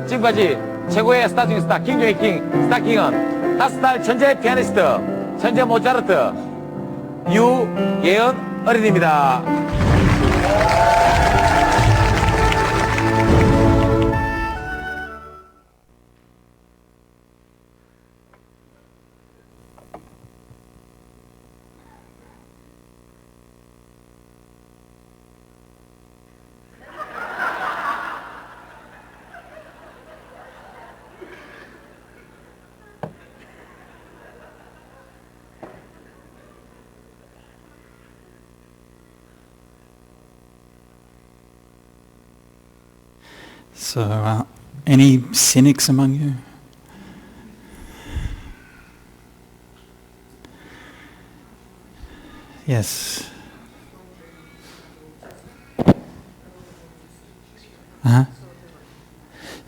지금까지 최고의 스타 중에 스타, 킹 중에 킹, 스타킹은 5살 천재 피아니스트, 천재 모차르트, 유예은 어린이입니다. So, any cynics among you? Yes. Uh-huh.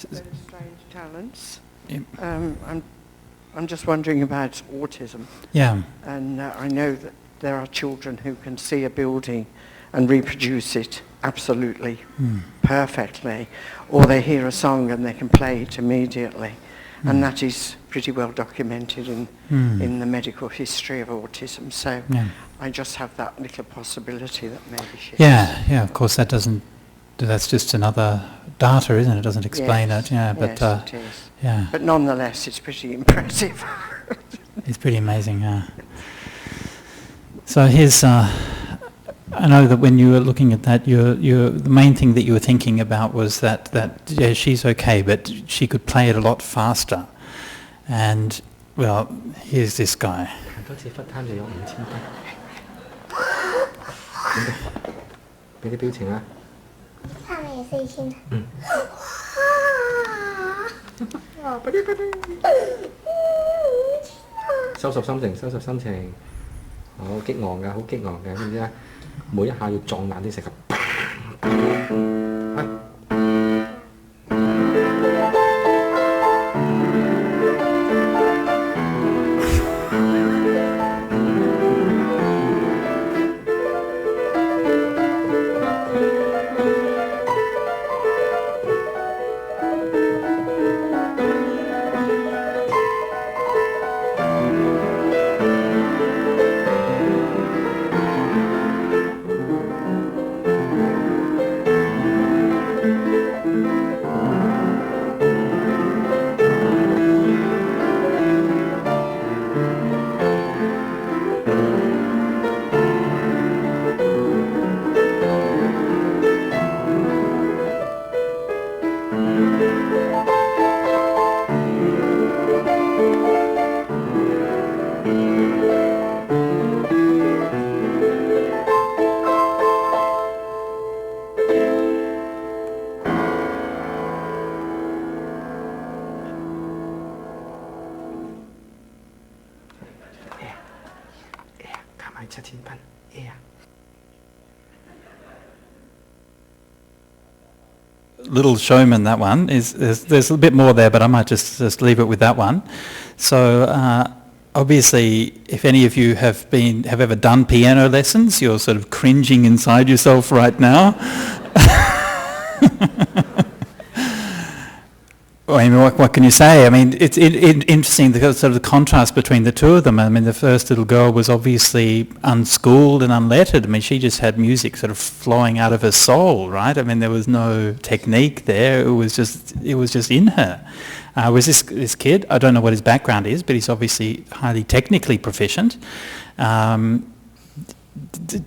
Very strange talents. Yep. I'm just wondering about autism. Yeah. And I know that there are children who can see a building and reproduce it absolutely perfectly, or they hear a song and they can play it immediately, and that is pretty well documented in the medical history of autism. So I just have that little possibility that maybe she Yeah, of course that's just another data, isn't it? It doesn't explain it, but yes, it is. Yeah. But nonetheless, it's pretty impressive. It's pretty amazing, yeah. So here's, I know that when you were looking at that, the main thing that you were thinking about was that yeah, she's okay, but she could play it a lot faster. And, well, here's this guy. Little Showman, that one, there's a bit more there, but I might just leave it with that one. So obviously, if any of you have ever done piano lessons, you're sort of cringing inside yourself right now. I mean, what can you say? I mean, it's interesting, the sort of the contrast between the two of them. I mean, the first little girl was obviously unschooled and unlettered. I mean, she just had music sort of flowing out of her soul, right? I mean, there was no technique there. It was just in her. Whereas this kid, I don't know what his background is, but he's obviously highly technically proficient. To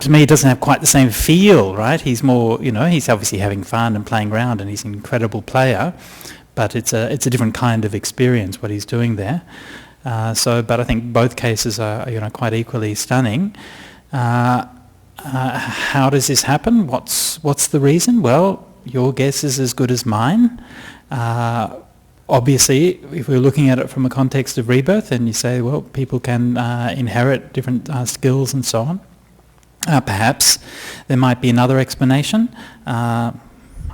me, it doesn't have quite the same feel, right? He's more, he's obviously having fun and playing around, and he's an incredible player. But it's a different kind of experience what he's doing there. But I think both cases are quite equally stunning. How does this happen? What's the reason? Well, your guess is as good as mine. Obviously, if we're looking at it from a context of rebirth, and you say, well, people can inherit different skills and so on. Perhaps there might be another explanation.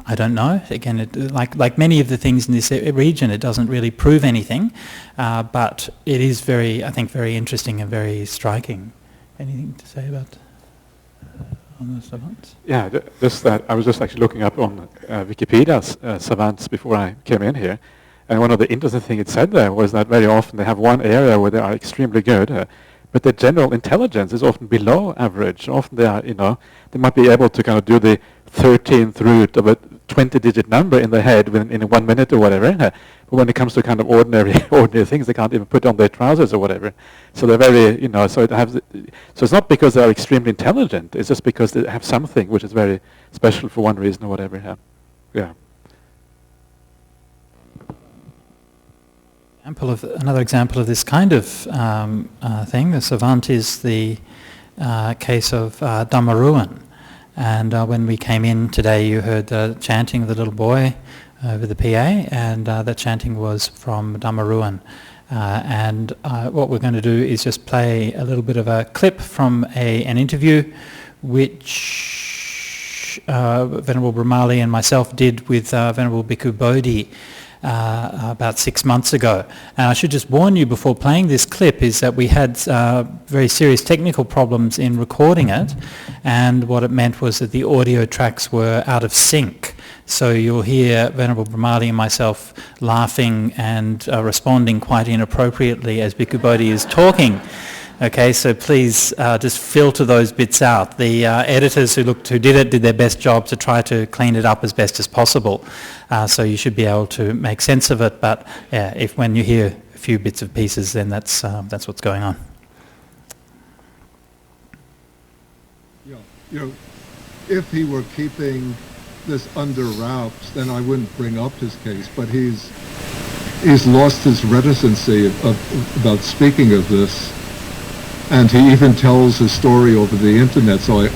I don't know. Again, like many of the things in this region, it doesn't really prove anything, but it is very interesting and very striking. Anything to say about on the savants? Yeah, just that. I was just actually looking up on Wikipedia's savants before I came in here, and one of the interesting things it said there was that very often they have one area where they are extremely good, but their general intelligence is often below average. Often they are, they might be able to kind of do the 13th root of a 20-digit number in their head in 1 minute or whatever. But when it comes to kind of ordinary things, they can't even put on their trousers or whatever. So they're very, so it's not because they are extremely intelligent. It's just because they have something which is very special for one reason or whatever. Yeah. Another example of this kind of thing, the savant, is the case of Dhammaloka. And when we came in today, you heard the chanting of the little boy over the PA, and that chanting was from Dhammaloka. And what we're going to do is just play a little bit of a clip from an interview which Venerable Brahmali and myself did with Venerable Bhikkhu Bodhi about 6 months ago. And I should just warn you before playing this clip is that we had very serious technical problems in recording it, and what it meant was that the audio tracks were out of sync. So you'll hear Venerable Brahmali and myself laughing and responding quite inappropriately as Bhikkhu Bodhi is talking. Okay, so please just filter those bits out. The editors who did their best job to try to clean it up as best as possible. So you should be able to make sense of it. But yeah, when you hear a few bits of pieces, then that's what's going on. Yeah, if he were keeping this under wraps, then I wouldn't bring up his case. But he's lost his reticency about speaking of this. And he even tells his story over the internet, so I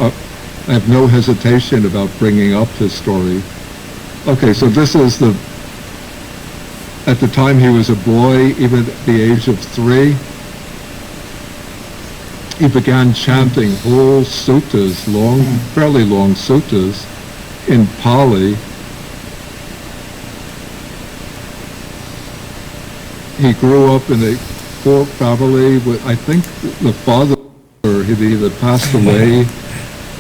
have no hesitation about bringing up his story. Okay, so this is at the time he was a boy, even at the age of 3, he began chanting whole suttas, fairly long suttas, in Pali. He grew up in a poor family with, I think the father had either passed away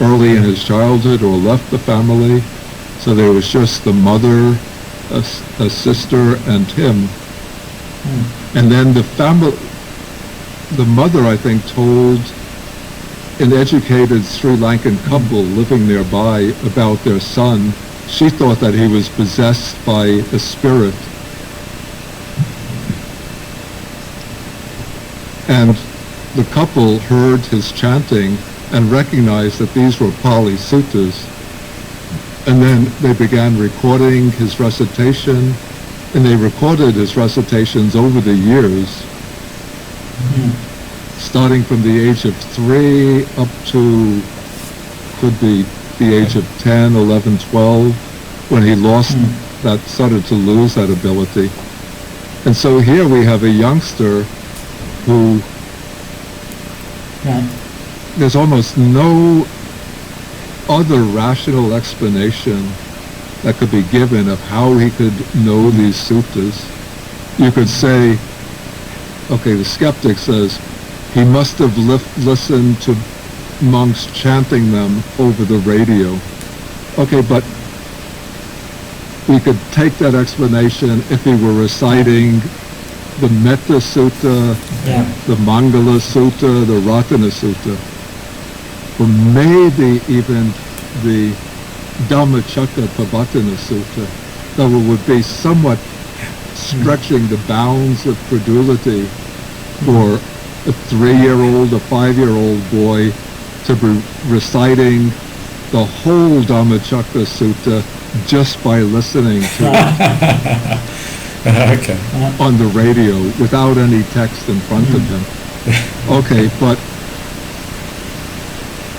early in his childhood or left the family, so there was just the mother, a sister, and him. And then the mother, I think, told an educated Sri Lankan couple living nearby about their son. She thought that he was possessed by a spirit. And the couple heard his chanting and recognized that these were Pali suttas. And then they began recording his recitation, and they recorded his recitations over the years, starting from the age of 3 up to, could be the age of 10, 11, 12, when he started to lose that ability. And so here we have a youngster who there's almost no other rational explanation that could be given of how he could know these suttas. You could say, okay, the skeptic says, he must have listened to monks chanting them over the radio. Okay, but we could take that explanation if he were reciting the Metta Sutta, the Mangala Sutta, the Ratana Sutta, or maybe even the Dhammaloka Sutta, that would be somewhat stretching the bounds of credulity for a 3-year-old, a 5-year-old boy to be reciting the whole Dhammaloka Sutta just by listening to it on the radio without any text in front of him. Okay, but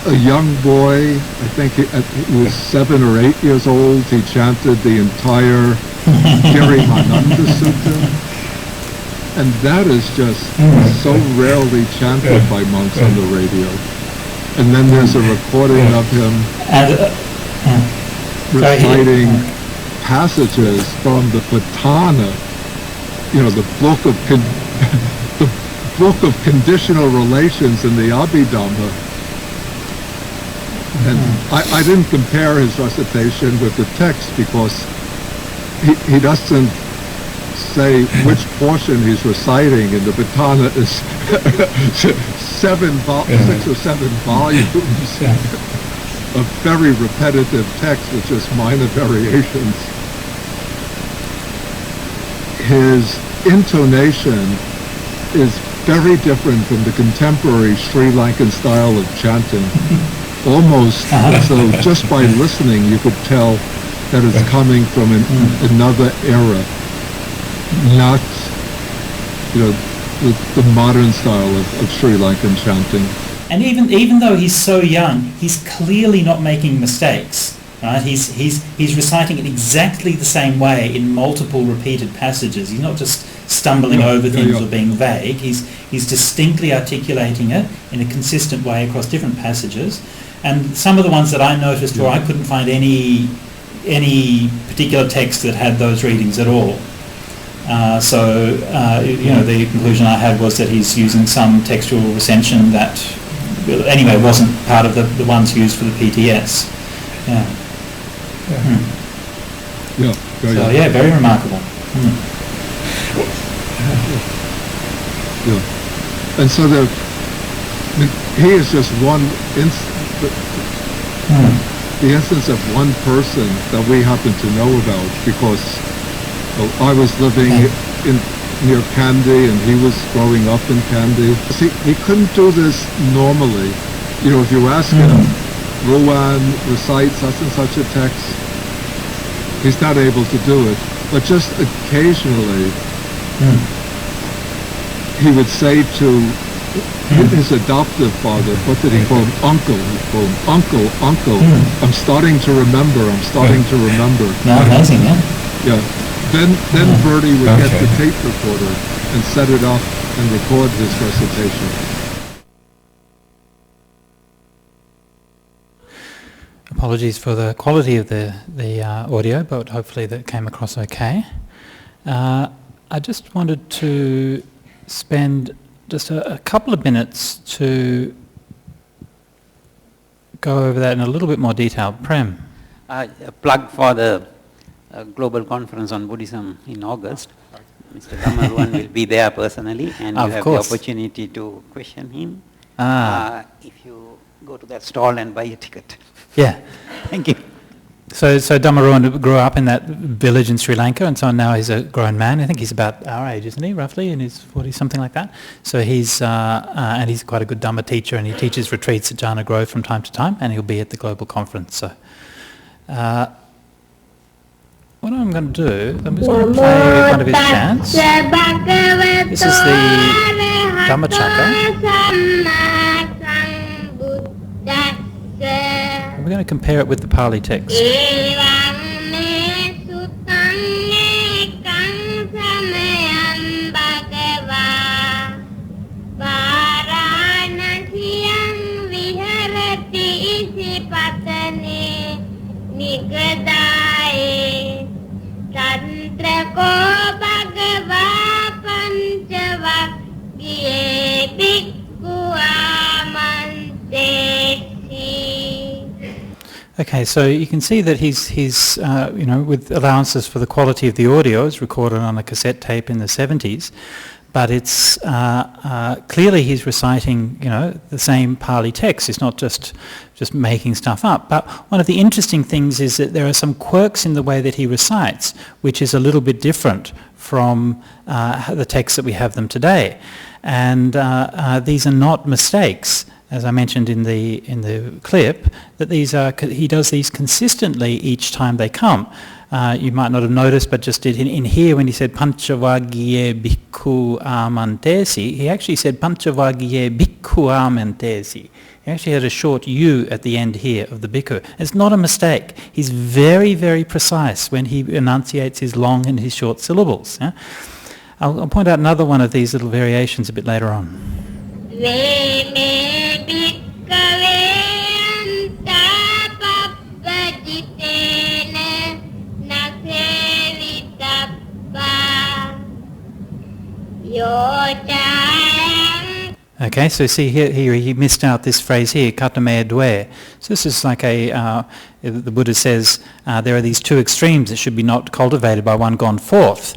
a young boy, I think he was 7 or 8 years old, he chanted the entire Girimananda Sutta, and that is just so rarely chanted by monks on the radio. And then there's a recording of him reciting passages from the Patana, the book of conditional relations in the Abhidhamma. And I didn't compare his recitation with the text because he doesn't say which portion he's reciting, and the Patana is 6 or 7 volumes of very repetitive text with just minor variations. His intonation is very different from the contemporary Sri Lankan style of chanting. Almost as though just by listening you could tell that it's coming from another era, not the modern style of Sri Lankan chanting. And even though he's so young, he's clearly not making mistakes. Right? He's reciting it exactly the same way in multiple repeated passages. He's not just stumbling over things or being vague. He's distinctly articulating it in a consistent way across different passages. And some of the ones that I noticed where I couldn't find any particular text that had those readings at all. The conclusion I had was that he's using some textual recension that, anyway, wasn't part of the ones used for the PTS. Very remarkable. And so he is just one the instance of one person that we happen to know about, because I was living near Kandy and he was growing up in Kandy. See, he couldn't do this normally. If you ask him, Ruan, recite such and such a text, he's not able to do it. But just occasionally, he would say to his adoptive father, what did he call him? Uncle. He called him Uncle. I'm starting to remember. Amazing, Yeah. Then Bertie would get the tape recorder and set it up and record his recitation. Apologies for the quality of the audio, but hopefully that came across okay. I just wanted to spend just a couple of minutes to go over that in a little bit more detail. Prem. A plug for the Global Conference on Buddhism in August. Mr. Dhammaloka will be there personally, and you have the opportunity to question him if you go to that stall and buy a ticket. Yeah. Thank you. So Dhammaloka grew up in that village in Sri Lanka, and so now he's a grown man. I think he's about our age, isn't he, roughly, in his 40s, something like that. So he's and he's quite a good Dhamma teacher, and he teaches retreats at Jhana Grove from time to time, and he'll be at the Global Conference. So what I'm going to do, I'm just going to play one of his chants. This is the Dhammaloka. We're going to compare it with the Pali text. Nigadai Okay, so you can see that he's with allowances for the quality of the audio, it's recorded on a cassette tape in the 70s, but it's clearly he's reciting, the same Pali text. It's not just making stuff up. But one of the interesting things is that there are some quirks in the way that he recites, which is a little bit different from the texts that we have them today. And these are not mistakes. As I mentioned in the clip, that he does these consistently each time they come. You might not have noticed, but just in here when he said Panchavagye Bhikkhu Amantesi, he actually said Panchavagye Bhikkhu Amantesi. He actually had a short U at the end here of the bhikkhu. It's not a mistake. He's very, very precise when he enunciates his long and his short syllables. Yeah? I'll point out another one of these little variations a bit later on. Okay, so see here he missed out this phrase here, katame dwe. So this is like the Buddha says there are these two extremes that should be not cultivated by one gone forth.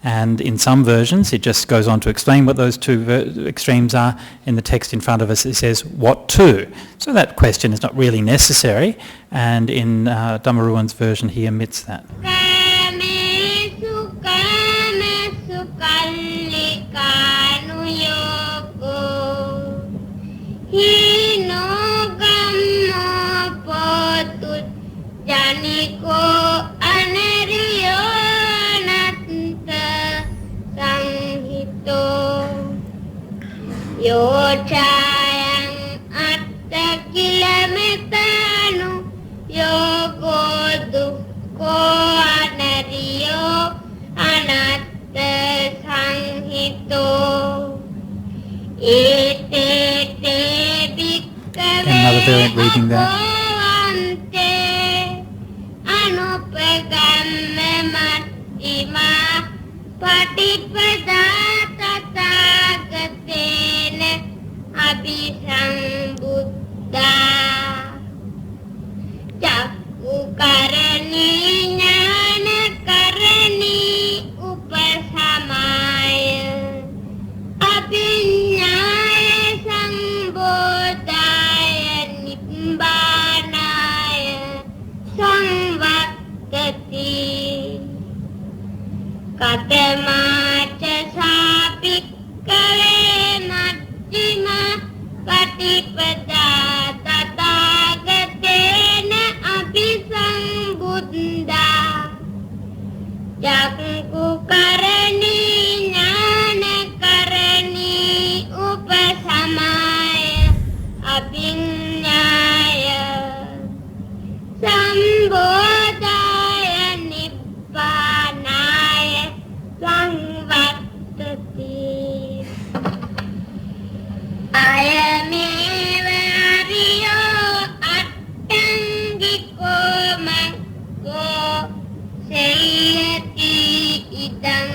And in some versions, it just goes on to explain what those two extremes are. In the text in front of us, it says, what two? So that question is not really necessary. And in Dhammaruwan's version, he omits that. Yochayang atta kilametanu yogo dukko anariyo anatta sanghito etete bhikkave another variant reading there. Anupegamme mattima patipada tathagatena abhisambhuddha cakku karani jnana karani upasamaya abhinyaya sambodhaya nibbānaya samvattati katamaca sapikkave majjhima patipada tathagatena abhisambhuddha cakku karani jnana karani upasamaya abhinyaya sambodhaya nibbānaya samvattati ayameva ariyo attangiko maggo seyati idam.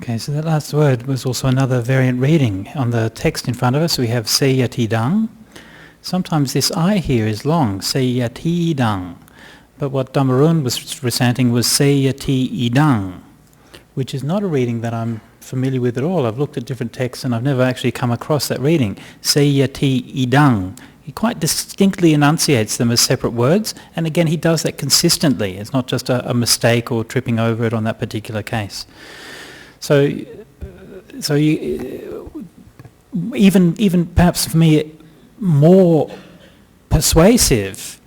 Okay, so that last word was also another variant reading. On the text in front of us, we have seyatidang. Sometimes this I here is long, seyatidang. But what Dhammaruwan was reciting was seyatidang, which is not a reading that I'm familiar with at all. I've looked at different texts and I've never actually come across that reading. Seyatidang. He quite distinctly enunciates them as separate words, and again he does that consistently. It's not just a mistake or tripping over it on that particular case. So even perhaps for me, more persuasive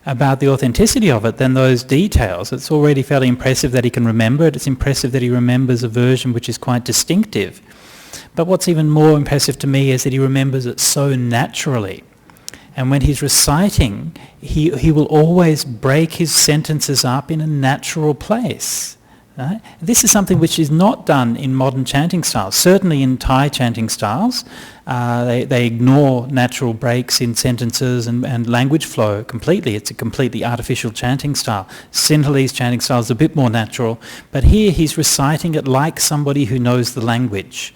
about the authenticity of it than those details. It's already fairly impressive that he can remember it. It's impressive that he remembers a version which is quite distinctive. But what's even more impressive to me is that he remembers it so naturally. And when he's reciting, he will always break his sentences up in a natural place. Right? This is something which is not done in modern chanting styles. Certainly in Thai chanting styles, they ignore natural breaks in sentences and language flow completely. It's a completely artificial chanting style. Sinhalese chanting style is a bit more natural, but here he's reciting it like somebody who knows the language.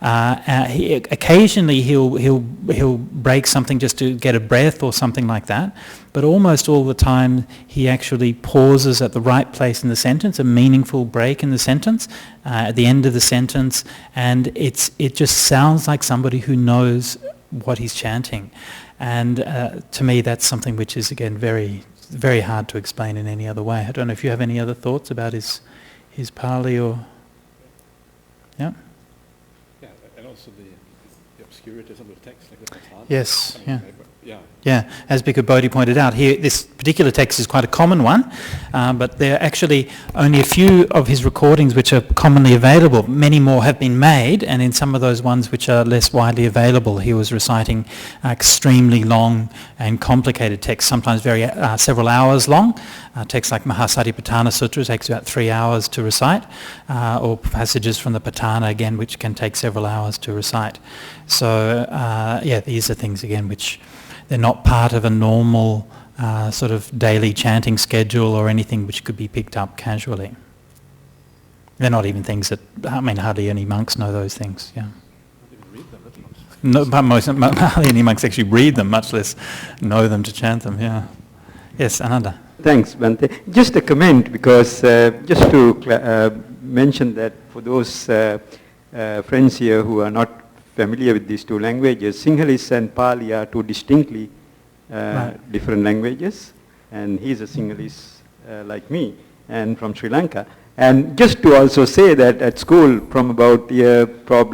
Occasionally he'll break something just to get a breath or something like that, but almost all the time he actually pauses at the right place in the sentence, a meaningful break in the sentence, at the end of the sentence, and it just sounds like somebody who knows what he's chanting. And to me that's something which is again very, very hard to explain in any other way. I don't know if you have any other thoughts about his Pali or... Yeah? And also the obscurity of the text, like the Patana. Yes, yeah. As Bhikkhu Bodhi pointed out, here this particular text is quite a common one, but there are actually only a few of his recordings which are commonly available. Many more have been made, and in some of those ones which are less widely available, he was reciting extremely long and complicated texts, sometimes several hours long. Texts like Mahasatipatthana Sutra takes about 3 hours to recite, or passages from the Patana again which can take several hours to recite. So these are things again which they're not part of a normal sort of daily chanting schedule or anything which could be picked up casually. They're not even things that, hardly any monks know those things, yeah. No, but hardly any monks actually read them, much less know them to chant them, yeah. Yes, Ananda. Thanks, Bhante. Just a comment, because just to mention that for those friends here who are not familiar with these two languages, Sinhalese and Pali are two distinctly different languages, and he's a Sinhalese like me, and from Sri Lanka. And just to also say that at school, from about year 4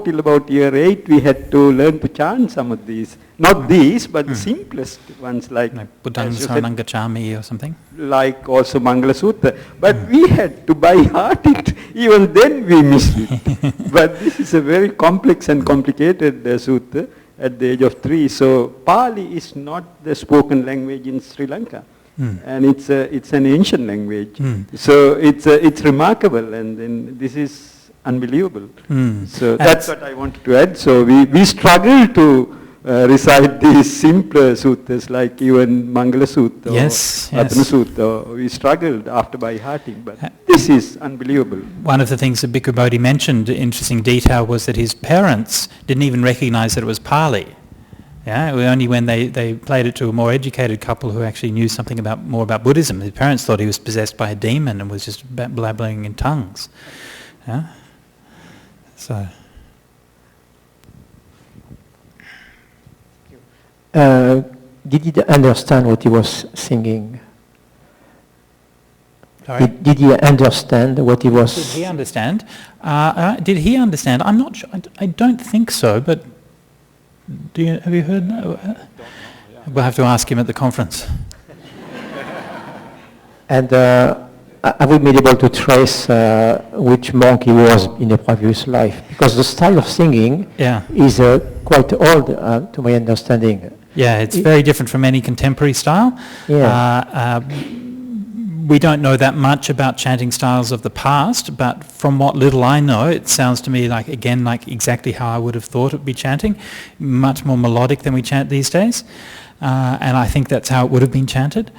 till about year 8, we had to learn to chant some of these. Not these, but the simplest ones like Buddhang Saranam Gacchami or something? Like also Mangala Sutta. But we had to by heart it. Even then we missed it. But this is a very complex and complicated sutta at the age of 3. So Pali is not the spoken language in Sri Lanka. And it's an ancient language. So it's remarkable, and then this is unbelievable. So that's what I wanted to add. So we struggle to recite these simpler suttas like even Mangala Sutta or Atana Sutta. We struggled after by hearting, but this is unbelievable. One of the things that Bhikkhu Bodhi mentioned, interesting detail, was that his parents didn't even recognize that it was Pali. Yeah, only when they played it to a more educated couple who actually knew something more about Buddhism. His parents thought he was possessed by a demon and was just blabbering in tongues. Yeah? So... did he understand what he was singing? Sorry? Did he understand what he was... Did he understand? Did he understand? I'm not sure. I don't think so, but have you heard? We'll have to ask him at the conference. And have we been able to trace which monk he was in a previous life? Because the style of singing is quite old, to my understanding. Yeah, it's very different from any contemporary style. Yeah. We don't know that much about chanting styles of the past, but from what little I know, it sounds to me like exactly how I would have thought it would be chanting, much more melodic than we chant these days. And I think that's how it would have been chanted.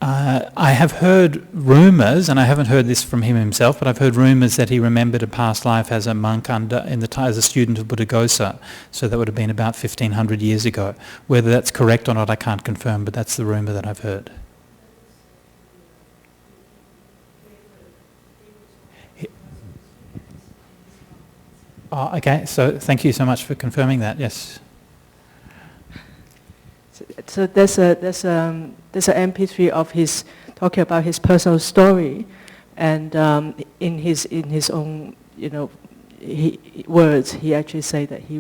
I have heard rumours, and I haven't heard this from him himself, but I've heard rumours that he remembered a past life as a monk as a student of Buddhaghosa. So that would have been about 1,500 years ago. Whether that's correct or not, I can't confirm, but that's the rumour that I've heard. Oh, okay, so thank you so much for confirming that, yes. So there's an MP3 of his talking about his personal story, and in his own words, he actually said that he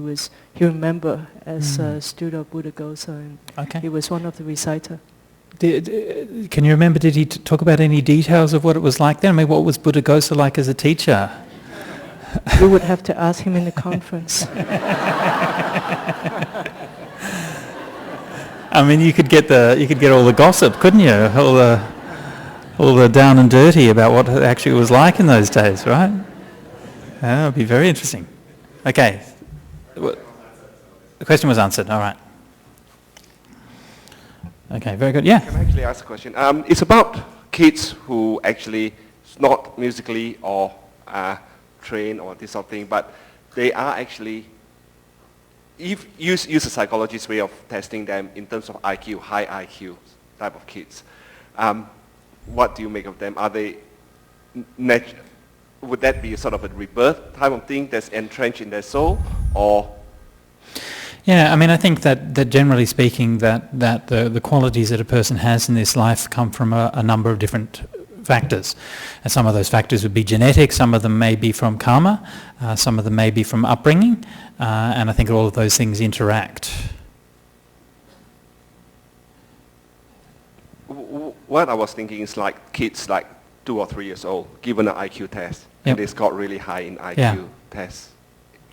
remember as a student of Buddhaghosa, and he was one of the reciter. Can you remember? Did he talk about any details of what it was like then? I mean, what was Buddhaghosa like as a teacher? We would have to ask him in the conference. I mean, you could get all the gossip, couldn't you? all the down and dirty about what it actually was like in those days, right? That would be very interesting. Okay. The question was answered, all right. Okay, very good, yeah. Can I actually ask a question? It's about kids who actually not musically or trained or this sort of thing, but they are actually, if use a psychologist's way of testing them in terms of IQ, high IQ type of kids. What do you make of them? Are they, would that be a sort of a rebirth type of thing that's entrenched in their soul, or? Yeah, I mean, I think that generally speaking, that the qualities that a person has in this life come from a number of different factors. And some of those factors would be genetic, some of them may be from karma, some of them may be from upbringing, and I think all of those things interact. What I was thinking is like kids like 2 or 3 years old, given an IQ test, and they scored really high in IQ tests.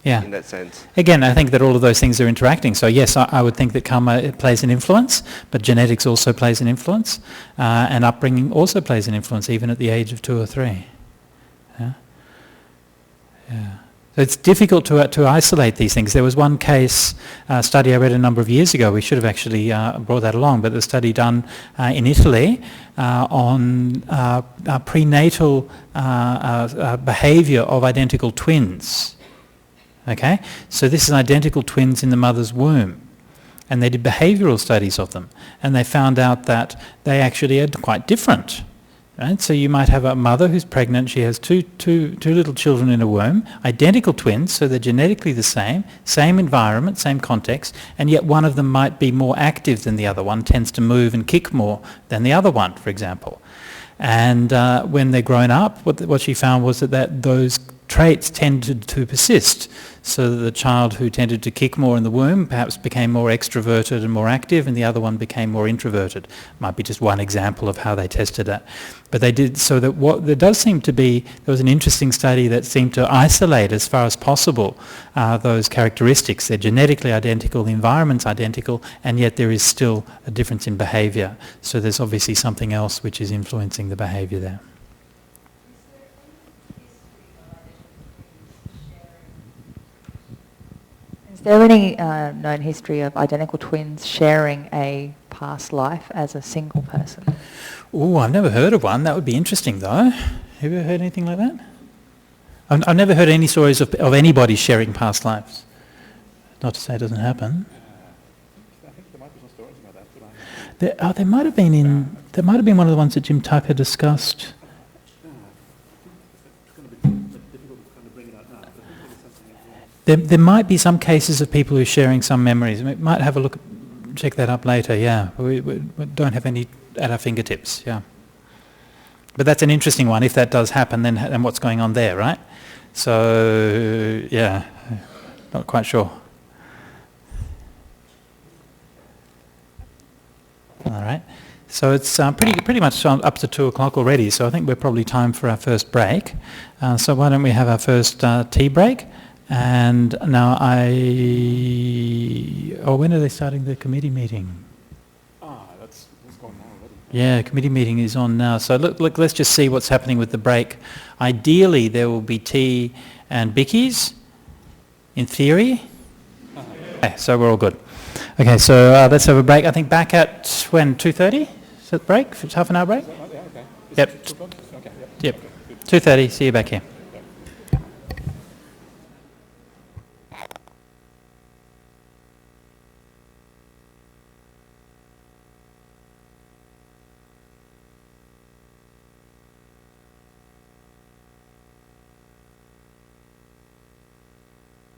Yeah. In that sense. Again, I think that all of those things are interacting. So yes, I would think that karma plays an influence, but genetics also plays an influence, and upbringing also plays an influence, even at the age of 2 or 3. Yeah. Yeah. So it's difficult to isolate these things. There was one case study I read a number of years ago. We should have actually brought that along, but the study done in Italy on prenatal behaviour of identical twins. Okay, so this is identical twins in the mother's womb, and they did behavioural studies of them, and they found out that they actually are quite different. Right? So you might have a mother who's pregnant, she has two little children in a womb, identical twins, so they're genetically the same environment, same context, and yet one of them might be more active than the other one, tends to move and kick more than the other one, for example. And when they're grown up, what she found was that those traits tended to persist, so that the child who tended to kick more in the womb perhaps became more extroverted and more active, and the other one became more introverted. Might be just one example of how they tested it. But they did so that there does seem to be, there was an interesting study that seemed to isolate as far as possible those characteristics. They're genetically identical, the environment's identical, and yet there is still a difference in behaviour. So there's obviously something else which is influencing the behaviour there. Is there any known history of identical twins sharing a past life as a single person? Oh, I've never heard of one. That would be interesting, though. Have you ever heard anything like that? I've never heard any stories of anybody sharing past lives. Not to say it doesn't happen. I think there might be some stories about that. There might have been there might have been one of the ones that Jim Tucker discussed. There might be some cases of people who are sharing some memories. We might have a look, check that up later, yeah. We don't have any at our fingertips, yeah. But that's an interesting one. If that does happen, then what's going on there, right? So, yeah, not quite sure. All right. So it's pretty much up to 2 o'clock already, so I think we're probably time for our first break. So why don't we have our first tea break? And now when are they starting the committee meeting? That's going on already. Yeah, committee meeting is on now. So look, let's just see what's happening with the break. Ideally, there will be tea and bickies, in theory. Okay, so we're all good. Okay, so let's have a break. I think back at, when, 2:30? Is that the break? Half an hour break? Yeah, okay. Yep. Okay, Yep. 2:30, see you back here.